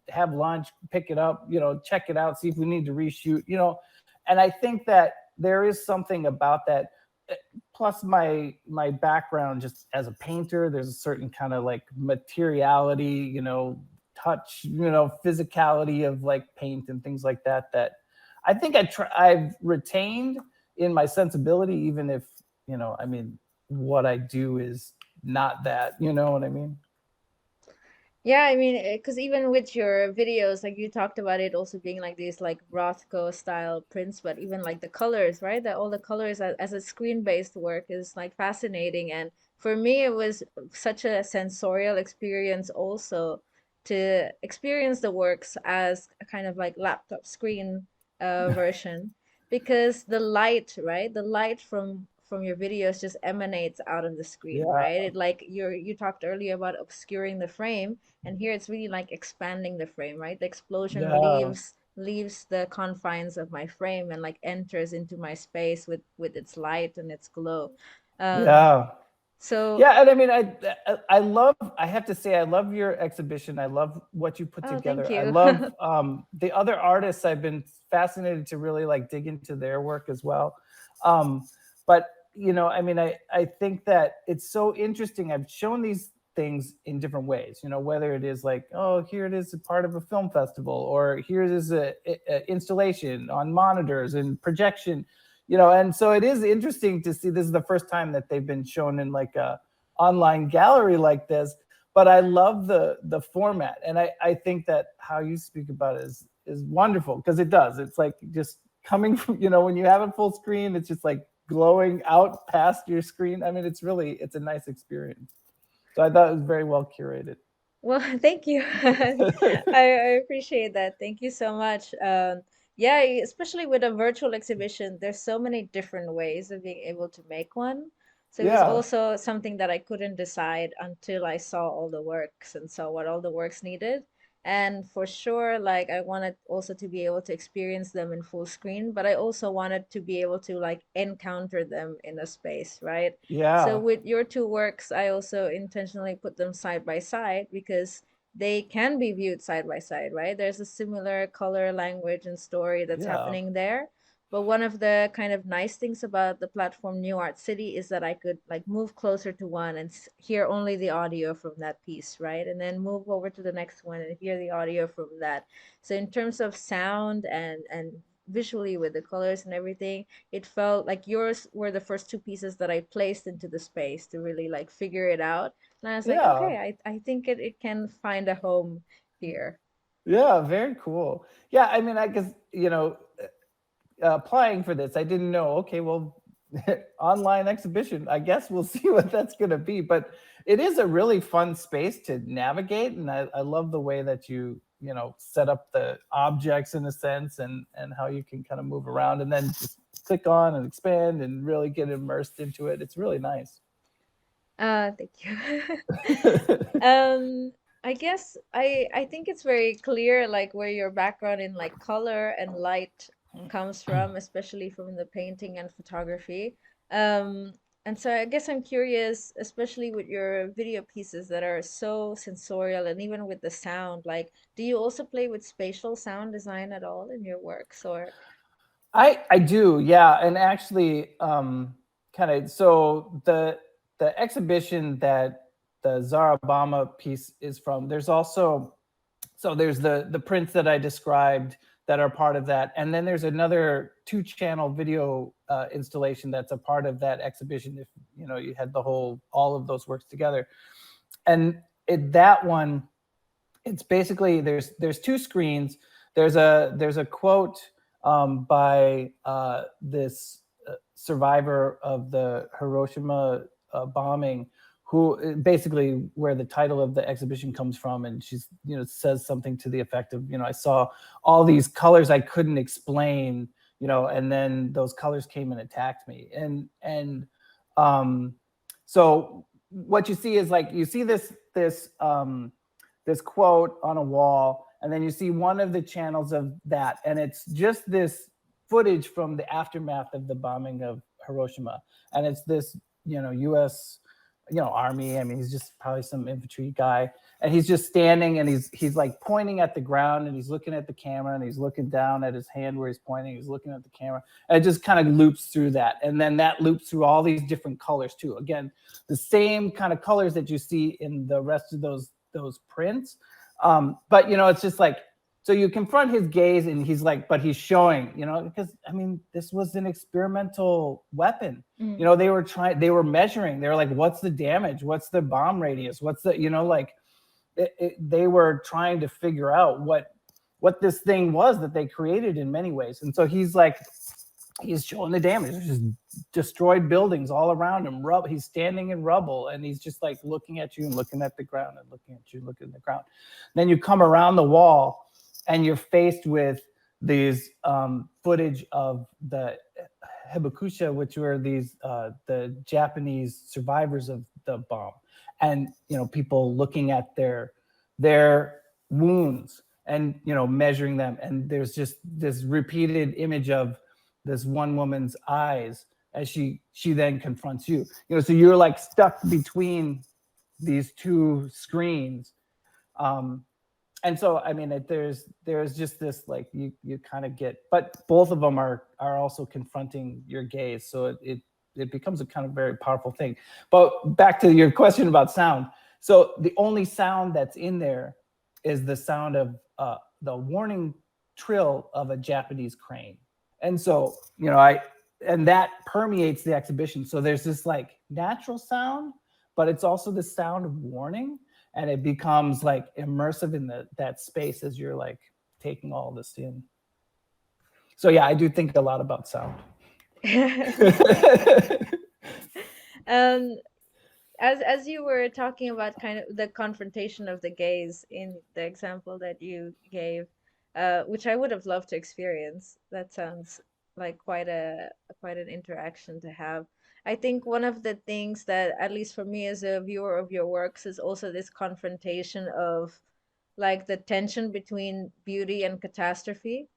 have lunch, pick it up, check it out, see if we need to reshoot, and I think that there is something about that. Plus my background just as a painter, there's a certain kind of like materiality, touch, physicality of like paint and things like that, that I think I've retained in my sensibility, even if, I mean, what I do is not that, you know what I mean? Yeah, I mean, because even with your videos, like you talked about it also being like these like Rothko style prints, but even like the colors, right? That all the colors as a screen-based work is like fascinating. And for me, it was such a sensorial experience also to experience the works as a kind of like laptop screen version, because the light, right? The light from your videos just emanates out of the screen, Yeah. right? It like you talked earlier about obscuring the frame, and here it's really like expanding the frame, right? The explosion Yeah. leaves the confines of my frame and like enters into my space with its light and its glow. um Yeah. So Yeah, and I mean, I have to say, I love your exhibition. I love what you put oh, together. thank I you. love the other artists. I've been fascinated to really like dig into their work as well. But you know, I mean, I think that it's so interesting. I've shown these things in different ways. You know, whether it is like, oh, here it is a part of a film festival, or here it is a installation on monitors and projection. You know, and so it is interesting to see. This is the first time that they've been shown in like a online gallery like this. But I love the format, and I think that how you speak about it is wonderful, because it does. It's like just coming from, you know, when you have a full screen, it's just like glowing out past your screen. I mean, it's a nice experience. So I thought it was very well curated. Well, thank you. I appreciate that. Thank you so much. Yeah, especially with a virtual exhibition, there's so many different ways of being able to make one. So it was Yeah, also something that I couldn't decide until I saw all the works and saw what all the works needed. And for sure, like I wanted also to be able to experience them in full screen, but I also wanted to be able to like encounter them in a space, right? So yeah, with your two works, I also intentionally put them side by side because they can be viewed side by side, right? There's a similar color, language, and story that's yeah, happening there. But one of the kind of nice things about the platform New Art City is that I could like move closer to one and hear only the audio from that piece, right? And then move over to the next one and hear the audio from that. So in terms of sound and visually with the colors and everything, it felt like yours were the first two pieces that I placed into the space to really like figure it out. And I was like, yeah, okay, I think it can find a home here. yeah. Very cool. Yeah, I mean, I guess, you know, applying for this, I didn't know. Okay, well, online exhibition. I guess we'll see what that's going to be. But it is a really fun space to navigate, and I love the way that you know set up the objects in a sense, and how you can kind of move around and then just click on and expand and really get immersed into it. It's really nice. Thank you. um, I guess I think it's very clear like where your background in like color and light comes from, especially from the painting and photography. Um, and so I guess I'm curious, especially with your video pieces that are so sensorial and even with the sound, like, do you also play with spatial sound design at all in your works or? I do, yeah, and actually, kind of. So the exhibition that the Zarabama piece is from, there's also, so there's the prints that I described that are part of that, and then there's another 2-channel video installation that's a part of that exhibition. If you know, you had the whole all of those works together, and that one, it's basically there's 2 screens. There's a quote by this survivor of the Hiroshima bombing, who basically where the title of the exhibition comes from, and she's, you know, says something to the effect of, you know, I saw all these colors I couldn't explain, you know, and then those colors came and attacked me, and so what you see is like you see this quote on a wall, and then you see one of the channels of that, and it's just this footage from the aftermath of the bombing of Hiroshima, and it's this, you know, U.S. you know army. I mean, he's just probably some infantry guy, and he's just standing, and he's like pointing at the ground, and he's looking at the camera, and he's looking down at his hand where he's pointing. He's looking at the camera, and it just kind of loops through that, and then that loops through all these different colors too. Again, the same kind of colors that you see in the rest of those prints, but you know, it's just like, so you confront his gaze, and he's like, but he's showing, you know, because I mean, this was an experimental weapon. You know, they were measuring. They were like, what's the damage? What's the bomb radius? What's the, you know, like they were trying to figure out what this thing was that they created in many ways. And so he's like, he's showing the damage. There's just destroyed buildings all around him. He's standing in rubble, and he's just like looking at you and looking at the ground and looking at you, looking at the ground. Then you come around the wall, and you're faced with these footage of the hibakusha, which were these the Japanese survivors of the bomb, and you know, people looking at their wounds and, you know, measuring them. And there's just this repeated image of this one woman's eyes as she then confronts you. So you're like stuck between these two screens. And so, I mean, there's just this, like, you kind of get, but both of them are also confronting your gaze. So it becomes a kind of very powerful thing. But back to your question about sound. So the only sound that's in there is the sound of the warning trill of a Japanese crane. And so, and that permeates the exhibition. So there's this like natural sound, but it's also the sound of warning. And it becomes like immersive in that space as you're like taking all this in. So yeah, I do think a lot about sound. As you were talking about kind of the confrontation of the gaze in the example that you gave, which I would have loved to experience. That sounds like quite an interaction to have. I think one of the things that, at least for me as a viewer of your works, is also this confrontation of like the tension between beauty and catastrophe,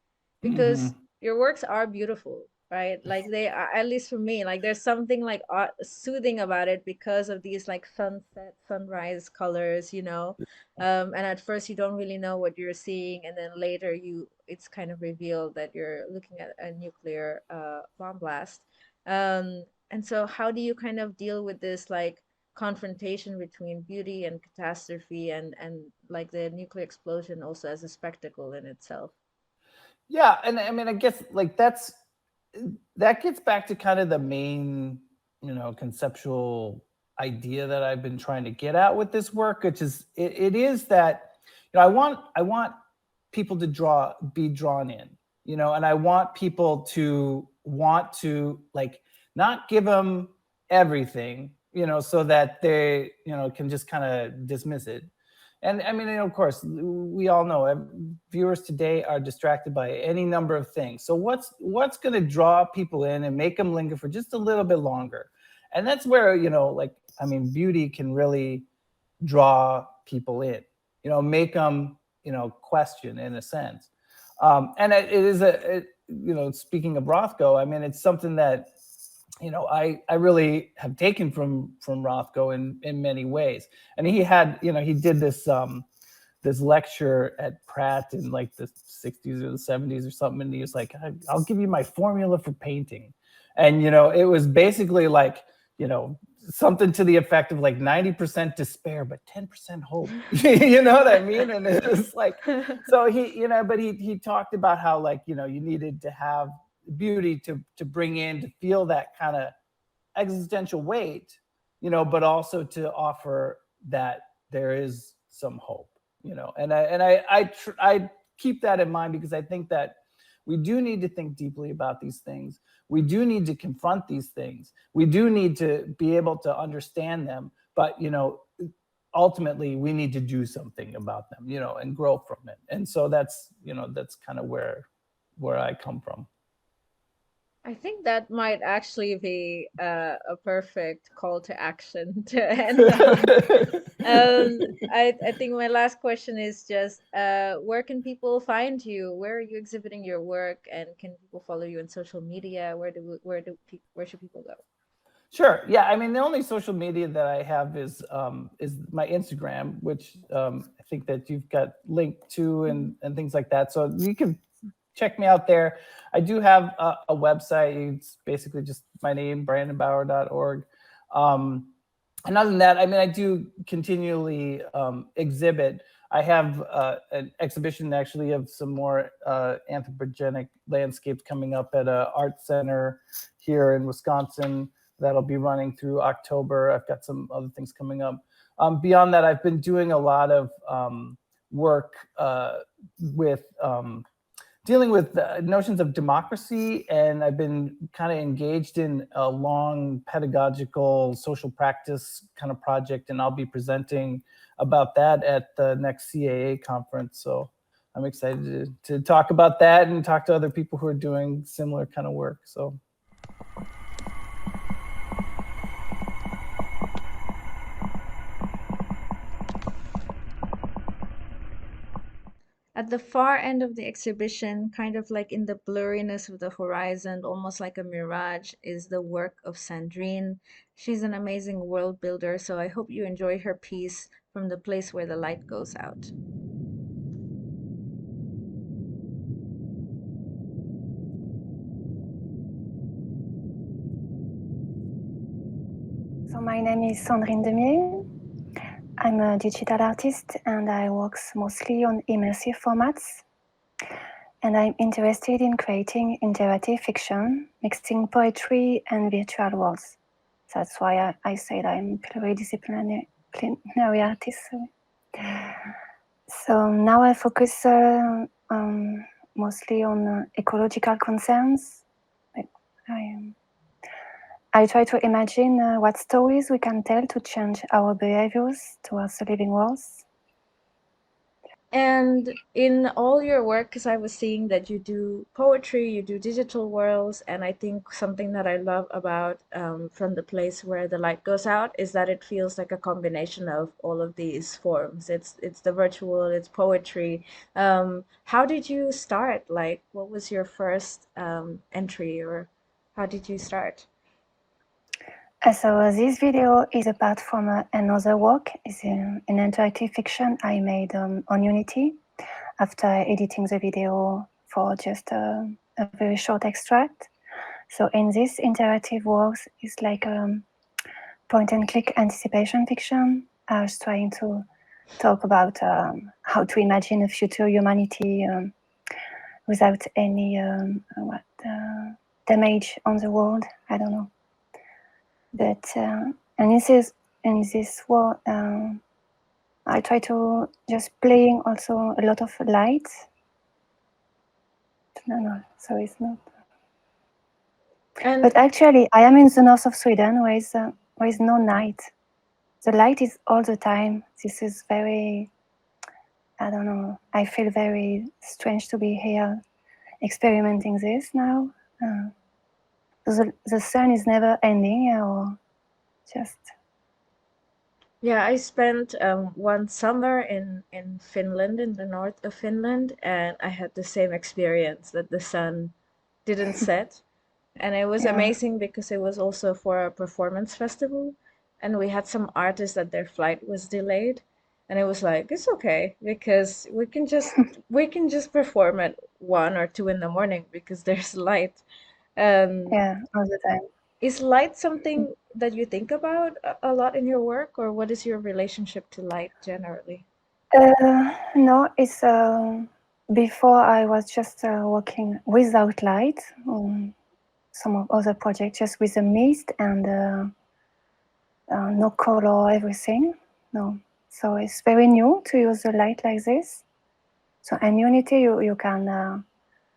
because your works are beautiful, right? Like they are, at least for me, like there's something like soothing about it because of these like sunset, sunrise colors, and at first you don't really know what you're seeing, and then later it's kind of revealed that you're looking at a nuclear bomb blast. And so how do you kind of deal with this like confrontation between beauty and catastrophe, and like the nuclear explosion also as a spectacle in itself? Yeah, and I mean, I guess like that gets back to kind of the main, conceptual idea that I've been trying to get at with this work, which is it is that I want people to be drawn in, and I want people to want to like not give them everything, so that they, can just kind of dismiss it. And I mean, of course, we all know viewers today are distracted by any number of things. So what's going to draw people in and make them linger for just a little bit longer? And that's where, beauty can really draw people in, make them, question in a sense. And it is speaking of Rothko, I mean, it's something that, I really have taken from Rothko in many ways. And he had, he did this lecture at Pratt in like the 60s or the 70s or something. And he was like, I'll give you my formula for painting. And, it was basically like, something to the effect of like 90% despair, but 10% hope. You know what I mean? And it was like, so he, but he talked about how like, you needed to have beauty to bring in, to feel that kind of existential weight, but also to offer that there is some hope, and I keep that in mind, because I think that we do need to think deeply about these things. We do need to confront these things. We do need to be able to understand them, but ultimately we need to do something about them, and grow from it. And so that's kind of where I come from. I think that might actually be a perfect call to action to end on. I think my last question is just, where can people find you? Where are you exhibiting your work, and can people follow you on social media? Where should people go? Sure. Yeah. I mean, the only social media that I have is my Instagram, which I think that you've got linked to and things like that. So you can check me out there. I do have a website. It's basically just my name, brandonbauer.org. And other than that, I mean, I do continually exhibit. I have an exhibition actually of some more anthropogenic landscapes coming up at an art center here in Wisconsin that'll be running through October. I've got some other things coming up. Beyond that, I've been doing a lot of work with dealing with notions of democracy, and I've been kind of engaged in a long pedagogical social practice kind of project, and I'll be presenting about that at the next CAA conference. So I'm excited to talk about that and talk to other people who are doing similar kind of work. So. At the far end of the exhibition, kind of like in the blurriness of the horizon, almost like a mirage, is the work of Sandrine. She's an amazing world builder, so I hope you enjoy her piece, From the Place Where the Light Goes Out. So my name is Sandrine Deumier. I'm a digital artist and I work mostly on immersive formats. And I'm interested in creating interactive fiction, mixing poetry and virtual worlds. That's why I said I'm pluridisciplinary artist. So now I focus mostly on ecological concerns. Like I try to imagine what stories we can tell to change our behaviors towards the living worlds. And in all your work, because I was seeing that you do poetry, you do digital worlds, and I think something that I love about From the Place Where the Light Goes Out is that it feels like a combination of all of these forms. It's the virtual, it's poetry. How did you start? Like, what was your first entry, or how did you start? So this video is a part from another work. It's an interactive fiction I made on Unity after editing the video for just a very short extract. So in this interactive works, it's like point and click anticipation fiction. I was trying to talk about how to imagine a future humanity without any damage on the world. I don't know. But and in this world, I try to just playing also a lot of light. No, so it's not. And But actually, I am in the north of Sweden, where is no night. The light is all the time. This is very, I don't know. I feel very strange to be here, experimenting this now. The sun is never ending, or just. yeah, I spent one summer in Finland, in the north of Finland, and I had the same experience that the sun didn't set. And it was Yeah. amazing because it was also for a performance festival, and we had some artists that their flight was delayed, and it was like, it's okay because we can just perform at 1 or 2 in the morning because there's light. Yeah, all the time. Is light something that you think about a lot in your work, or what is your relationship to light generally? No, it's before I was just working without light on some of other projects, just with the mist and no color, everything. No, so it's very new to use the light like this. So in Unity, you can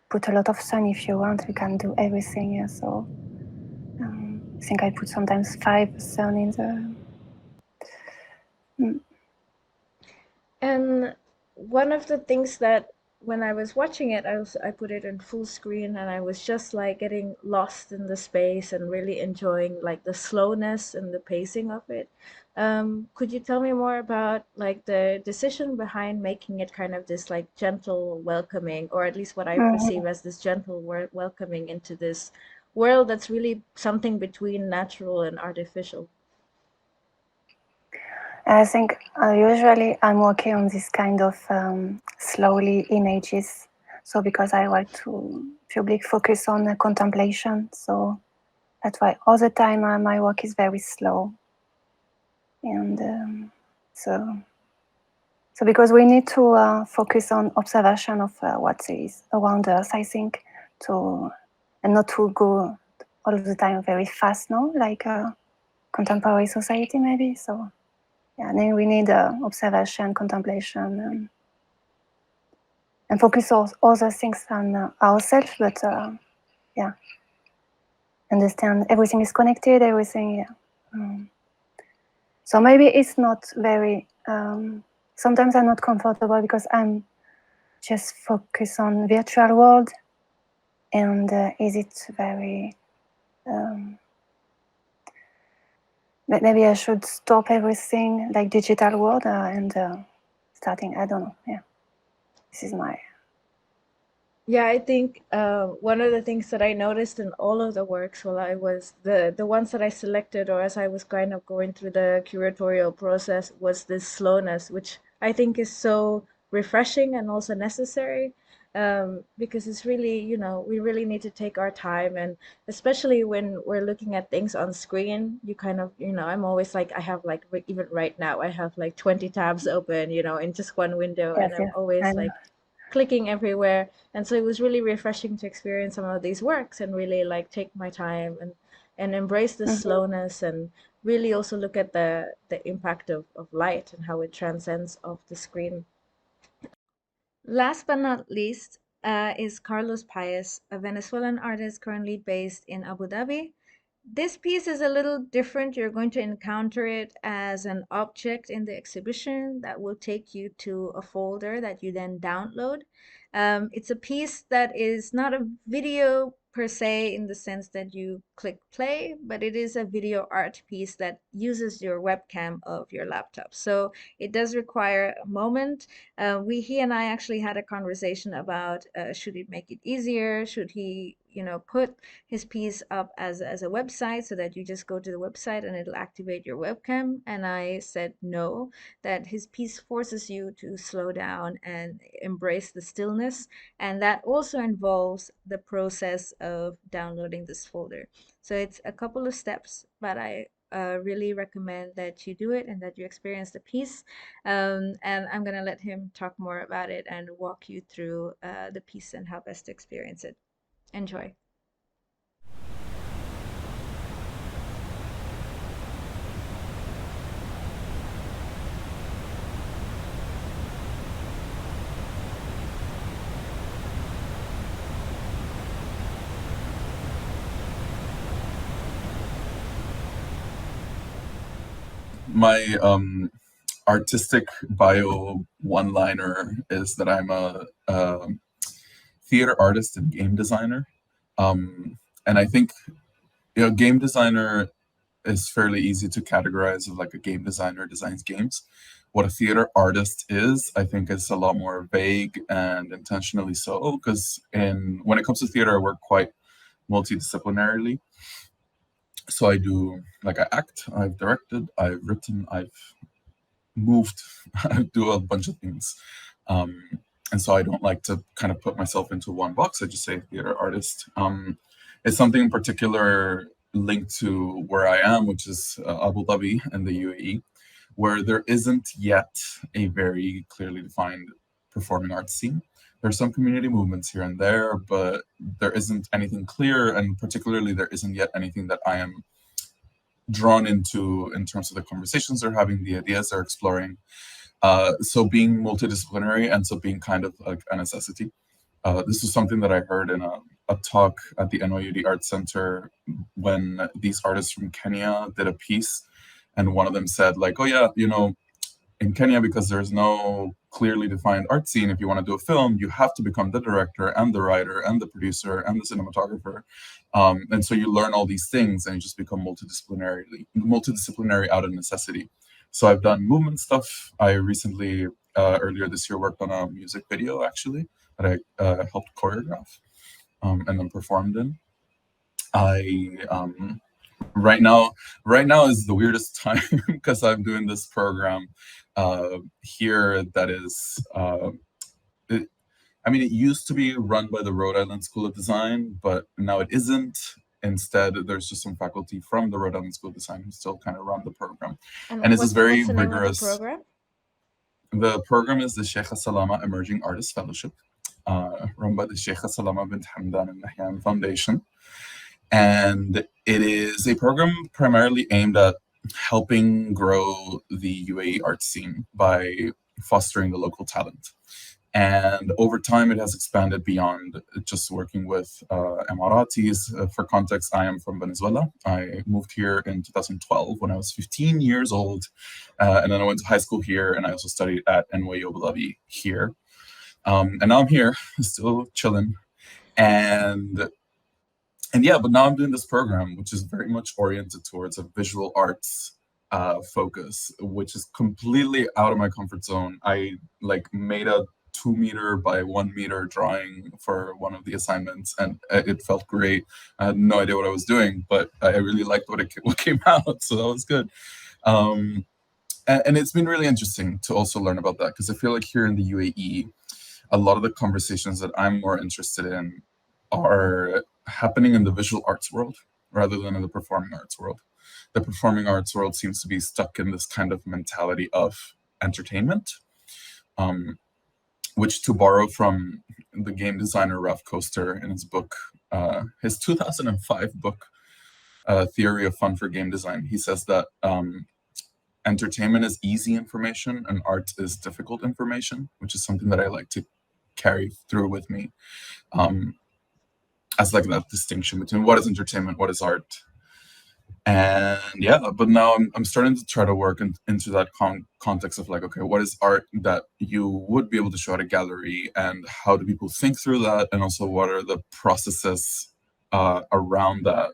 put a lot of sun if you want. You can do everything. Yeah, so I think I put sometimes 5 sun in the. And one of the things that when I was watching it, I put it in full screen and I was just like getting lost in the space and really enjoying like the slowness and the pacing of it. Could you tell me more about like the decision behind making it kind of this like gentle welcoming, or at least what I perceive as this gentle welcoming into this world that's really something between natural and artificial? I think usually I'm working on this kind of slowly images. So because I like to public focus on contemplation, so that's why all the time my work is very slow. And so because we need to focus on observation of what is around us, I think, and not to go all the time very fast, no, like contemporary society maybe. So. Yeah, then we need observation, contemplation, and focus on other things than ourselves. But yeah, understand everything is connected. Everything. Yeah. So maybe it's not very. Sometimes I'm not comfortable because I'm just focused on virtual world, and is it very? Maybe I should stop everything like digital world and starting. I don't know. Yeah. This is my Yeah, I think one of the things that I noticed in all of the works while I was the ones that I selected, or as I was kind of going through the curatorial process, was this slowness, which I think is so refreshing and also necessary, because it's really, we really need to take our time, and especially when we're looking at things on screen, you kind of, I'm always like, I have like even right now, I have like 20 tabs open, in just one window, yes, and I'm yes, always I know. like clicking everywhere. And so it was really refreshing to experience some of these works and really like take my time and embrace the Mhm. slowness, and really also look at the impact of light and how it transcends off the screen. Last but not least is Carlos Paez, a Venezuelan artist currently based in Abu Dhabi. This piece is a little different. You're going to encounter it as an object in the exhibition that will take you to a folder that you then download. It's a piece that is not a video per se in the sense that you click play, but it is a video art piece that uses your webcam of your laptop. So it does require a moment. He and I actually had a conversation about should it make it easier? Should he, put his piece up as a website so that you just go to the website and it'll activate your webcam? And I said no, that his piece forces you to slow down and embrace the stillness. And that also involves the process of downloading this folder. So it's a couple of steps, but I really recommend that you do it and that you experience the piece. And I'm going to let him talk more about it and walk you through the piece and how best to experience it. Enjoy. My artistic bio one-liner is that I'm a theater artist and game designer. And I think, game designer is fairly easy to categorize of like a game designer designs games. What a theater artist is, I think, is a lot more vague and intentionally so, because when it comes to theater, I work quite multidisciplinarily. So I do, like, I act, I've directed, I've written, I've moved, I do a bunch of things. And so I don't like to kind of put myself into one box. I just say theater artist. It's something in particular linked to where I am, which is Abu Dhabi in the UAE, where there isn't yet a very clearly defined performing arts scene. There's some community movements here and there, but there isn't anything clear, and particularly there isn't yet anything that I am drawn into in terms of the conversations they're having, the ideas they're exploring. So being multidisciplinary ends up being kind of like a necessity. This was something that I heard in a talk at the NYUD Arts Center when these artists from Kenya did a piece, and one of them said, like, oh yeah, in Kenya, because there's no clearly defined art scene, if you want to do a film, you have to become the director and the writer and the producer and the cinematographer. And so you learn all these things and you just become multidisciplinary out of necessity. So I've done movement stuff. I recently, earlier this year, worked on a music video, actually, that I helped choreograph and then performed in. Right now is the weirdest time because I'm doing this program here that is, it used to be run by the Rhode Island School of Design, but now it isn't. Instead, there's just some faculty from the Rhode Island School of Design who still kind of run the program. And it's this very what's the name rigorous of the program? The program is the Sheikha Salama Emerging Artist Fellowship, run by the Sheikha Salama bint Hamdan Al Nahyan Foundation. And it is a program primarily aimed at helping grow the UAE art scene by fostering the local talent. And over time, it has expanded beyond just working with Emiratis. For context, I am from Venezuela. I moved here in 2012 when I was 15 years old. And then I went to high school here, and I also studied at NYU Abu Dhabi here. And now I'm here, still chilling. And yeah, but now I'm doing this program, which is very much oriented towards a visual arts focus, which is completely out of my comfort zone. I made a 2-meter by 1-meter drawing for one of the assignments, and it felt great. I had no idea what I was doing, but I really liked what came out, so that was good. And it's been really interesting to also learn about that, because I feel like here in the UAE, a lot of the conversations that I'm more interested in are happening in the visual arts world rather than in the performing arts world. The performing arts world seems to be stuck in this kind of mentality of entertainment, which, to borrow from the game designer Ralph Koester in his book, his 2005 book, Theory of Fun for Game Design, he says that entertainment is easy information and art is difficult information, which is something that I like to carry through with me, as like that distinction between what is entertainment, what is art. And yeah, but now I'm starting to try to work into that context of like, okay, what is art that you would be able to show at a gallery, and how do people think through that, and also what are the processes around that?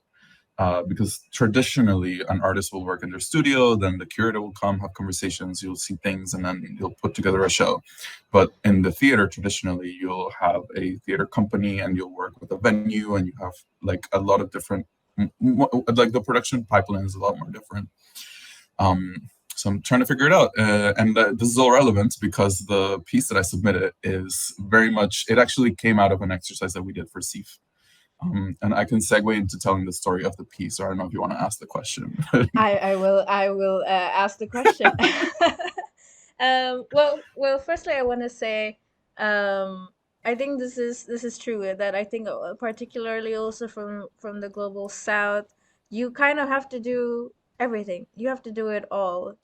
Because traditionally, an artist will work in their studio, then the curator will come, have conversations, you'll see things, and then you'll put together a show. But in the theater, traditionally, you'll have a theater company, and you'll work with a venue, and you have like a lot of different, like the production pipeline is a lot more different. So I'm trying to figure it out. And this is all relevant because the piece that I submitted is very much, it actually came out of an exercise that we did for CEIF. And I can segue into telling the story of the piece, or I don't know if you want to ask the question. I will ask the question. Well, firstly, I want to say, I think this is true, that I think particularly also from the global south, you kind of have to do everything. You have to do it all,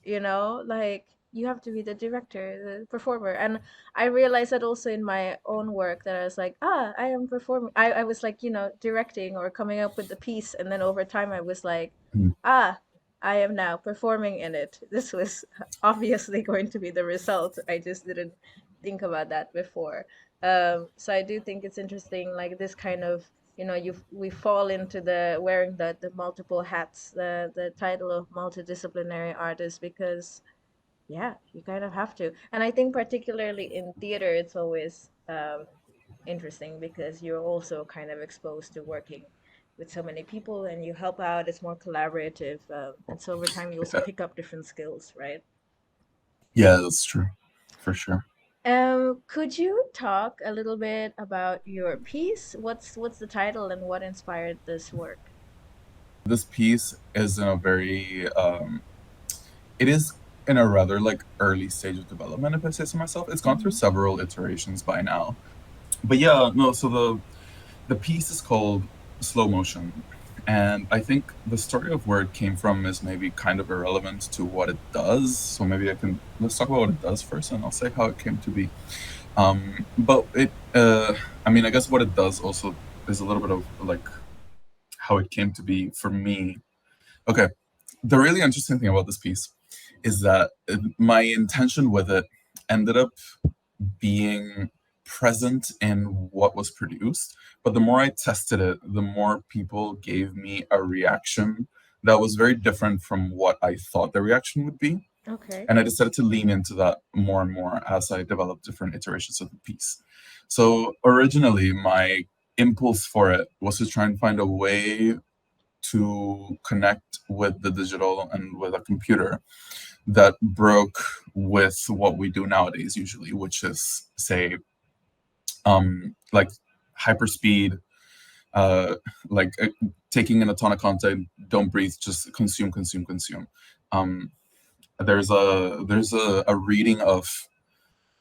like you have to be the director, the performer. And I realized that also in my own work, that I was like, I am performing. I was like, directing or coming up with the piece, and then over time I was like, I am now performing in it. This was obviously going to be the result. I just didn't think about that before. So I do think it's interesting, like this kind of, we fall into the wearing the multiple hats, the title of multidisciplinary artist, because yeah, you kind of have to. And I think particularly in theater, it's always interesting because you're also kind of exposed to working with so many people, and you help out. It's more collaborative, and so over time you also pick up different skills, right? Yeah, that's true, for sure. Could you talk a little bit about your piece? What's the title and what inspired this work? This piece is in a very, it is in a rather like early stage of development, if I say so myself. It's gone through several iterations by now. But yeah, no, so the piece is called Slow Motion. And I think the story of where it came from is maybe kind of irrelevant to what it does. So maybe let's talk about what it does first, and I'll say how it came to be. But I guess what it does also is a little bit of like how it came to be for me. Okay, the really interesting thing about this piece is that my intention with it ended up being present in what was produced, but the more I tested it, the more people gave me a reaction that was very different from what I thought the reaction would be. Okay. And I decided to lean into that more and more as I developed different iterations of the piece. So originally, my impulse for it was to try and find a way to connect with the digital and with a computer that broke with what we do nowadays usually, which is, say, like hyperspeed, taking in a ton of content, don't breathe, just consume. There's a reading of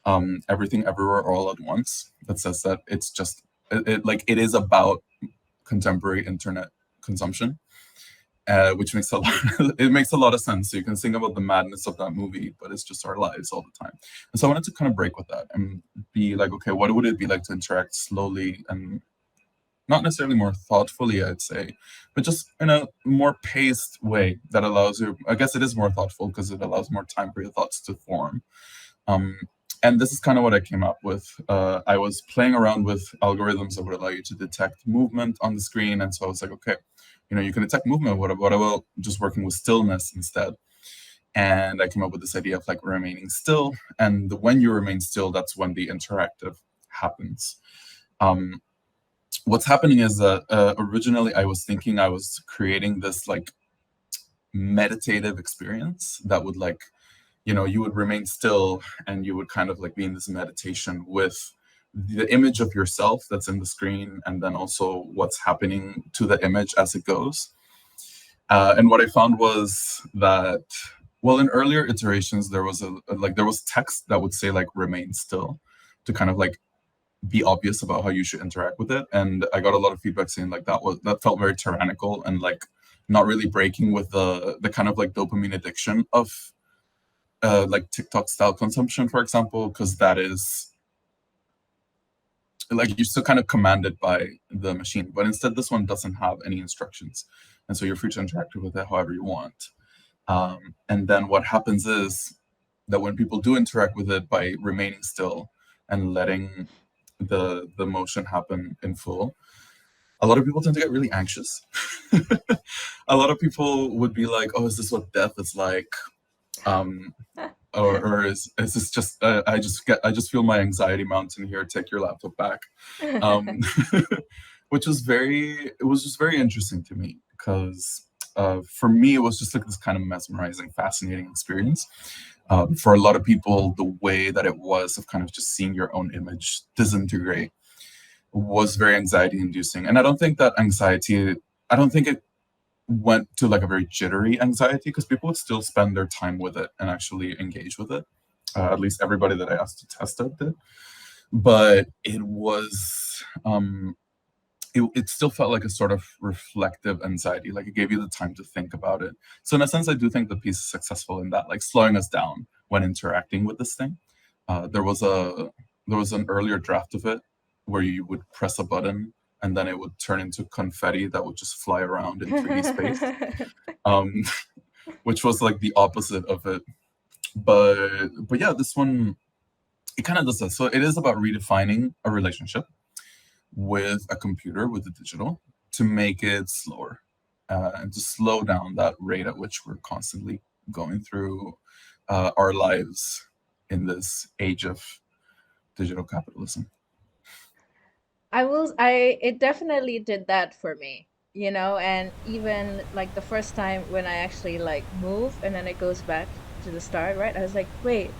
Everything Everywhere All at Once that says that it's just it is about contemporary internet consumption, which makes it makes a lot of sense. So you can think about the madness of that movie, but it's just our lives all the time. And so I wanted to kind of break with that and be like, okay, what would it be like to interact slowly and not necessarily more thoughtfully, I'd say, but just in a more paced way that allows you, I guess it is more thoughtful because it allows more time for your thoughts to form. And this is kind of what I came up with. I was playing around with algorithms that would allow you to detect movement on the screen. And so I was like, okay, you can detect movement. What about just working with stillness instead? And I came up with this idea of like remaining still. And when you remain still, that's when the interactive happens. What's happening is that originally I was thinking I was creating this like meditative experience that would like, you would remain still and you would kind of like be in this meditation with the image of yourself that's in the screen, and then also what's happening to the image as it goes. And what I found was that, well, in earlier iterations, there was there was text that would say like remain still to kind of like be obvious about how you should interact with it. And I got a lot of feedback saying like that felt very tyrannical and like not really breaking with the kind of like dopamine addiction of like TikTok style consumption, for example, because that is like you're still kind of commanded by the machine. But instead, this one doesn't have any instructions, and so you're free to interact with it however you want. And then what happens is that when people do interact with it by remaining still and letting the motion happen in full, a lot of people tend to get really anxious. A lot of people would be like, "Oh, is this what death is like?" Or is this just I just feel my anxiety mountain here. Take your laptop back. Which was just very interesting to me because for me it was just like this kind of mesmerizing, fascinating experience. For a lot of people, the way that it was of kind of just seeing your own image disintegrate was very anxiety inducing. And I don't think it went to like a very jittery anxiety, because people would still spend their time with it and actually engage with it. At least everybody that I asked to test out did. But it was, it still felt like a sort of reflective anxiety. Like it gave you the time to think about it. So in a sense, I do think the piece is successful in that, like slowing us down when interacting with this thing. There was an earlier draft of it where you would press a button and then it would turn into confetti that would just fly around in 3D space, which was like the opposite of it. But yeah, this one, it kind of does that. So it is about redefining a relationship with a computer, with the digital, to make it slower and to slow down that rate at which we're constantly going through our lives in this age of digital capitalism. It definitely did that for me, and even like the first time when I actually like move and then it goes back to the start, right? I was like, wait,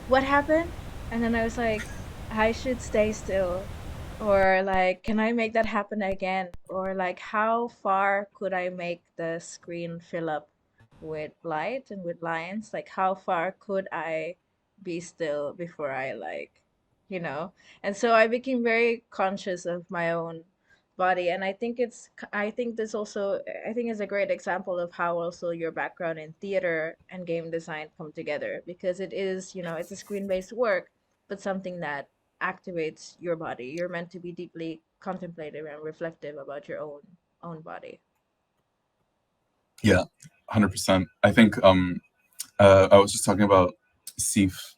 what happened? And then I was like, I should stay still. Or like, can I make that happen again? Or like, how far could I make the screen fill up with light and with lines? Like, how far could I be still before I like, you know? And so I became very conscious of my own body. And I think this also, I think is a great example of how also your background in theater and game design come together, because it is, it's a screen-based work, but something that activates your body. You're meant to be deeply contemplative and reflective about your own body. Yeah, 100%. I think I was just talking about SEEF,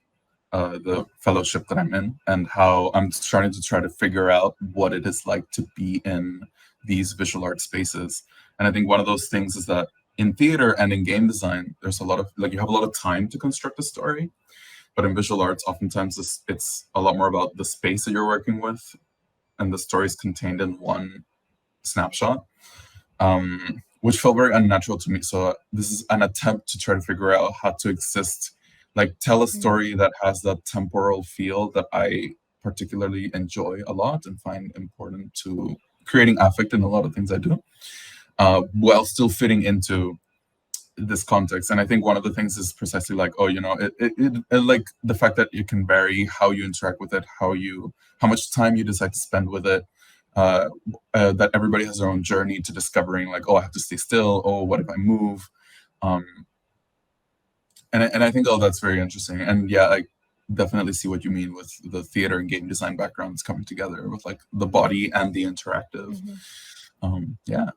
the fellowship that I'm in, and how I'm starting to try to figure out what it is like to be in these visual art spaces. And I think one of those things is that in theater and in game design, there's a lot of like you have a lot of time to construct a story, but in visual arts, oftentimes it's a lot more about the space that you're working with, and the story is contained in one snapshot, which felt very unnatural to me. So this is an attempt to try to figure out how to exist, like tell a story that has that temporal feel that I particularly enjoy a lot and find important to creating affect in a lot of things I do, while still fitting into this context. And I think one of the things is precisely like, it like the fact that you can vary how you interact with it, how much time you decide to spend with it, that everybody has their own journey to discovering like, oh, I have to stay still, oh, what if I move, and I think all that's very interesting. And yeah, I definitely see what you mean with the theater and game design backgrounds coming together with like the body and the interactive. Yeah.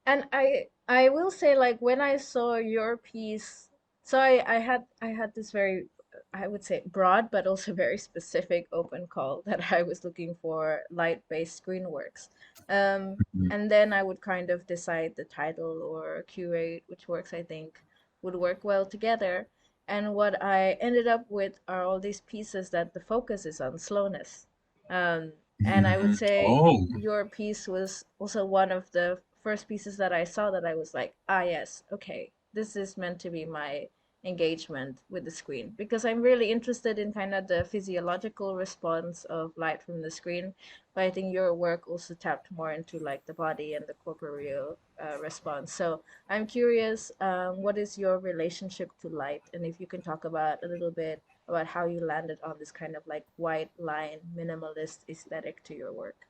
And I will say, like, when I saw your piece, so I had this very I would say broad, but also very specific open call that I was looking for light-based screen works. Mhm. And then I would kind of decide the title or curate which works I think would work well together. And what I ended up with are all these pieces that the focus is on slowness. And I would Mhm. say Oh, your piece was also one of the first pieces that I saw that I was like, ah, yes, okay, this is meant to be my engagement with the screen because I'm really interested in kind of the physiological response of light from the screen. But I think your work also tapped more into like the body and the corporeal response. So I'm curious, what is your relationship to light? And if you can talk about a little bit about how you landed on this kind of like white line minimalist aesthetic to your work.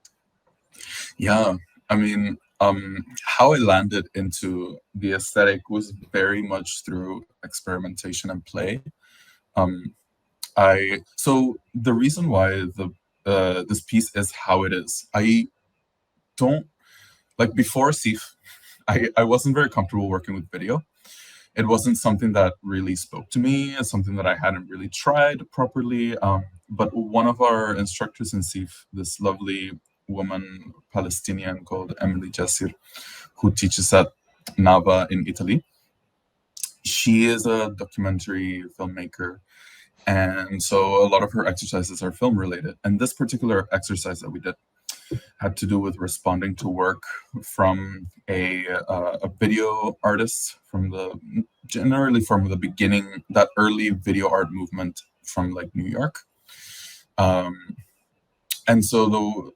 yeah. I mean, how I landed into the aesthetic was very much through experimentation and play. Um, so the reason why this piece is how it is, I don't like before Sif, I wasn't very comfortable working with video. It wasn't something that really spoke to me. It's something that I hadn't really tried properly. But one of our instructors in Sif, this lovely woman Palestinian called Emily Jassir, who teaches at Nava in Italy, she is a documentary filmmaker. And so a lot of her exercises are film related. And this particular exercise that we did had to do with responding to work from a video artist from the generally from the beginning, that early video art movement from like New York. Um, and so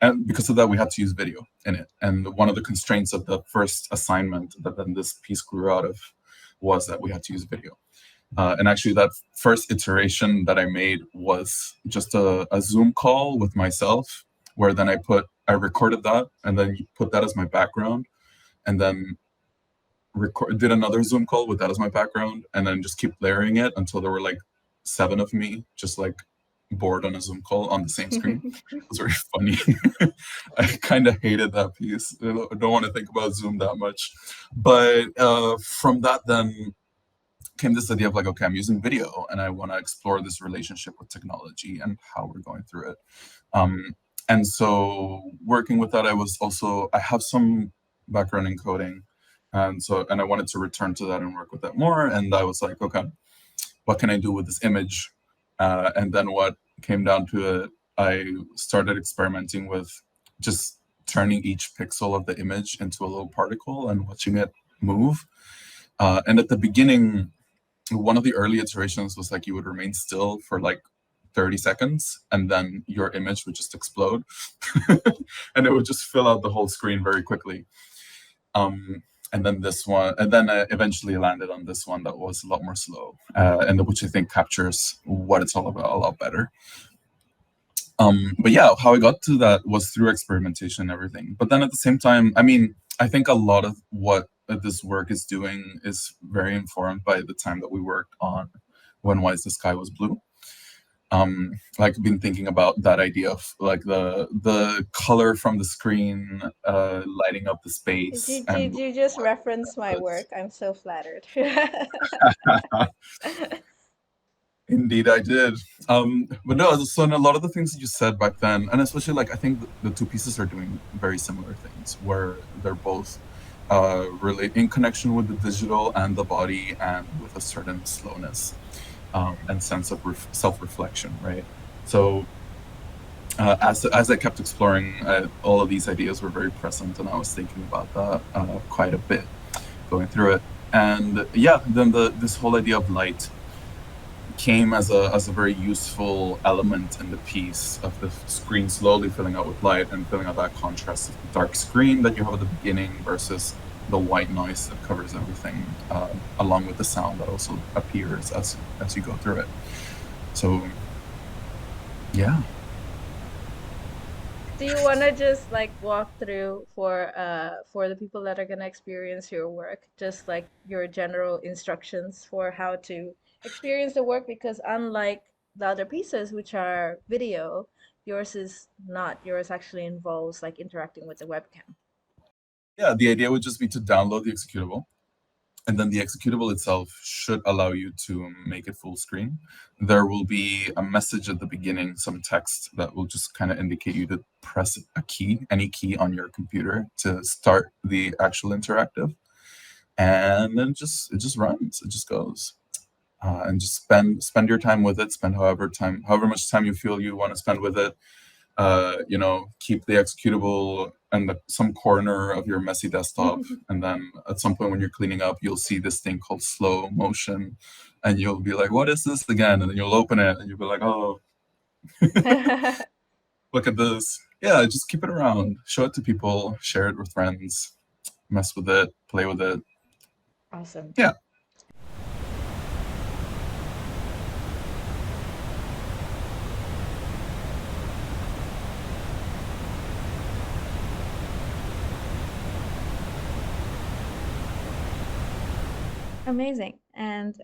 and because of that, we had to use video in it. And one of the constraints of the first assignment that then this piece grew out of was that we had to use video. And actually, that first iteration that I made was just a Zoom call with myself, where then I recorded that and then put that as my background, and then did another Zoom call with that as my background, and then just keep layering it until there were like 7 of me, just like bored on a Zoom call on the same screen. It was very funny. I kind of hated that piece. I don't want to think about Zoom that much, but from that then came this idea of like, okay, I'm using video and I want to explore this relationship with technology and how we're going through it. And so working with that, I have some background in coding. And I wanted to return to that and work with that more. And I was like, okay, what can I do with this image? And then what came down to it, I started experimenting with just turning each pixel of the image into a little particle and watching it move. And at the beginning, one of the early iterations was like you would remain still for like 30 seconds and then your image would just explode and it would just fill out the whole screen very quickly. And then this one, and then I eventually landed on this one that was a lot more slow, and which I think captures what it's all about a lot better. But yeah, how I got to that was through experimentation and everything. But then at the same time, I mean, I think a lot of what this work is doing is very informed by the time that we worked on When Wise the Sky Was Blue. Like been thinking about that idea of like the color from the screen lighting up the space. Did you just reference my work? I'm so flattered. Indeed, I did. But no, so in a lot of the things that you said back then, and especially like I think the two pieces are doing very similar things, where they're both really in connection with the digital and the body, and with a certain slowness and sense of self-reflection, right? So as I kept exploring, all of these ideas were very present, and I was thinking about that quite a bit, going through it. And yeah, then this whole idea of light came as a very useful element in the piece of the screen slowly filling out with light and filling out that contrast of the dark screen that you have at the beginning versus the white noise that covers everything, along with the sound that also appears as you go through it. So yeah. Do you want to just like walk through for the people that are going to experience your work, just like your general instructions for how to experience the work? Because unlike the other pieces, which are video, yours is not. Yours actually involves like interacting with the webcam. Yeah, the idea would just be to download the executable, and then the executable itself should allow you to make it full screen. There will be a message at the beginning, some text that will just kind of indicate you to press a key, any key on your computer to start the actual interactive. And then it just runs, it just goes. And just spend your time with it, spend however much time you feel you want to spend with it. Keep the executable in some corner of your messy desktop, and then at some point when you're cleaning up, you'll see this thing called slow motion, and you'll be like, "What is this again?" And then you'll open it, and you'll be like, "Oh, look at this!" Yeah, just keep it around, show it to people, share it with friends, mess with it, play with it. Awesome. Yeah. Amazing. And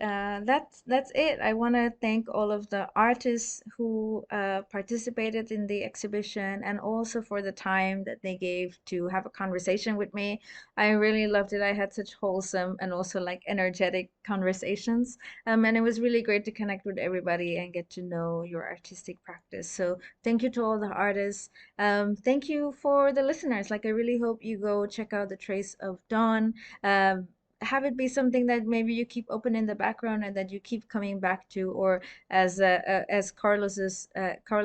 that's it. I want to thank all of the artists who participated in the exhibition, and also for the time that they gave to have a conversation with me. I really loved it. I had such wholesome and also like energetic conversations. And it was really great to connect with everybody and get to know your artistic practice. So thank you to all the artists. Thank you for the listeners. Like, I really hope you go check out The Trace of Dawn. Have it be something that maybe you keep open in the background and that you keep coming back to, or as Carlos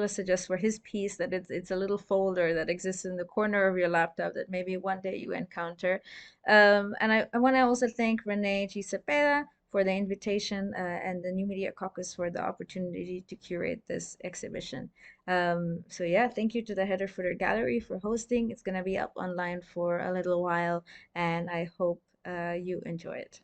suggests for his piece, that it's a little folder that exists in the corner of your laptop that maybe one day you encounter. And I want to also thank Renee G. Cepeda for the invitation, and the New Media Caucus for the opportunity to curate this exhibition. So yeah, thank you to the Header Footer Gallery for hosting. It's going to be up online for a little while, and I hope you enjoy it.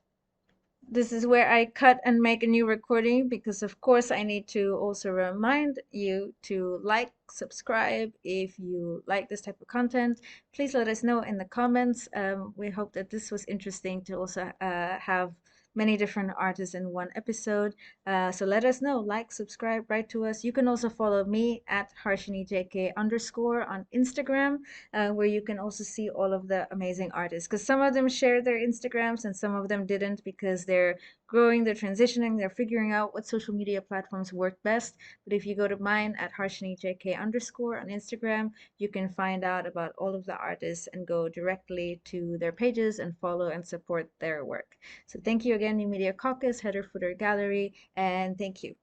This is where I cut and make a new recording, because of course I need to also remind you to like, subscribe if you like this type of content. Please let us know in the comments. We hope that this was interesting to also have many different artists in one episode. So let us know, like, subscribe, write to us. You can also follow me at HarshiniJK_ on Instagram, where you can also see all of the amazing artists, because some of them shared their Instagrams and some of them didn't, because they're growing, they're transitioning, they're figuring out what social media platforms work best. But if you go to mine at HarshiniJK_ on Instagram, you can find out about all of the artists and go directly to their pages and follow and support their work. So thank you again, New Media Caucus, Header Footer Gallery, and thank you.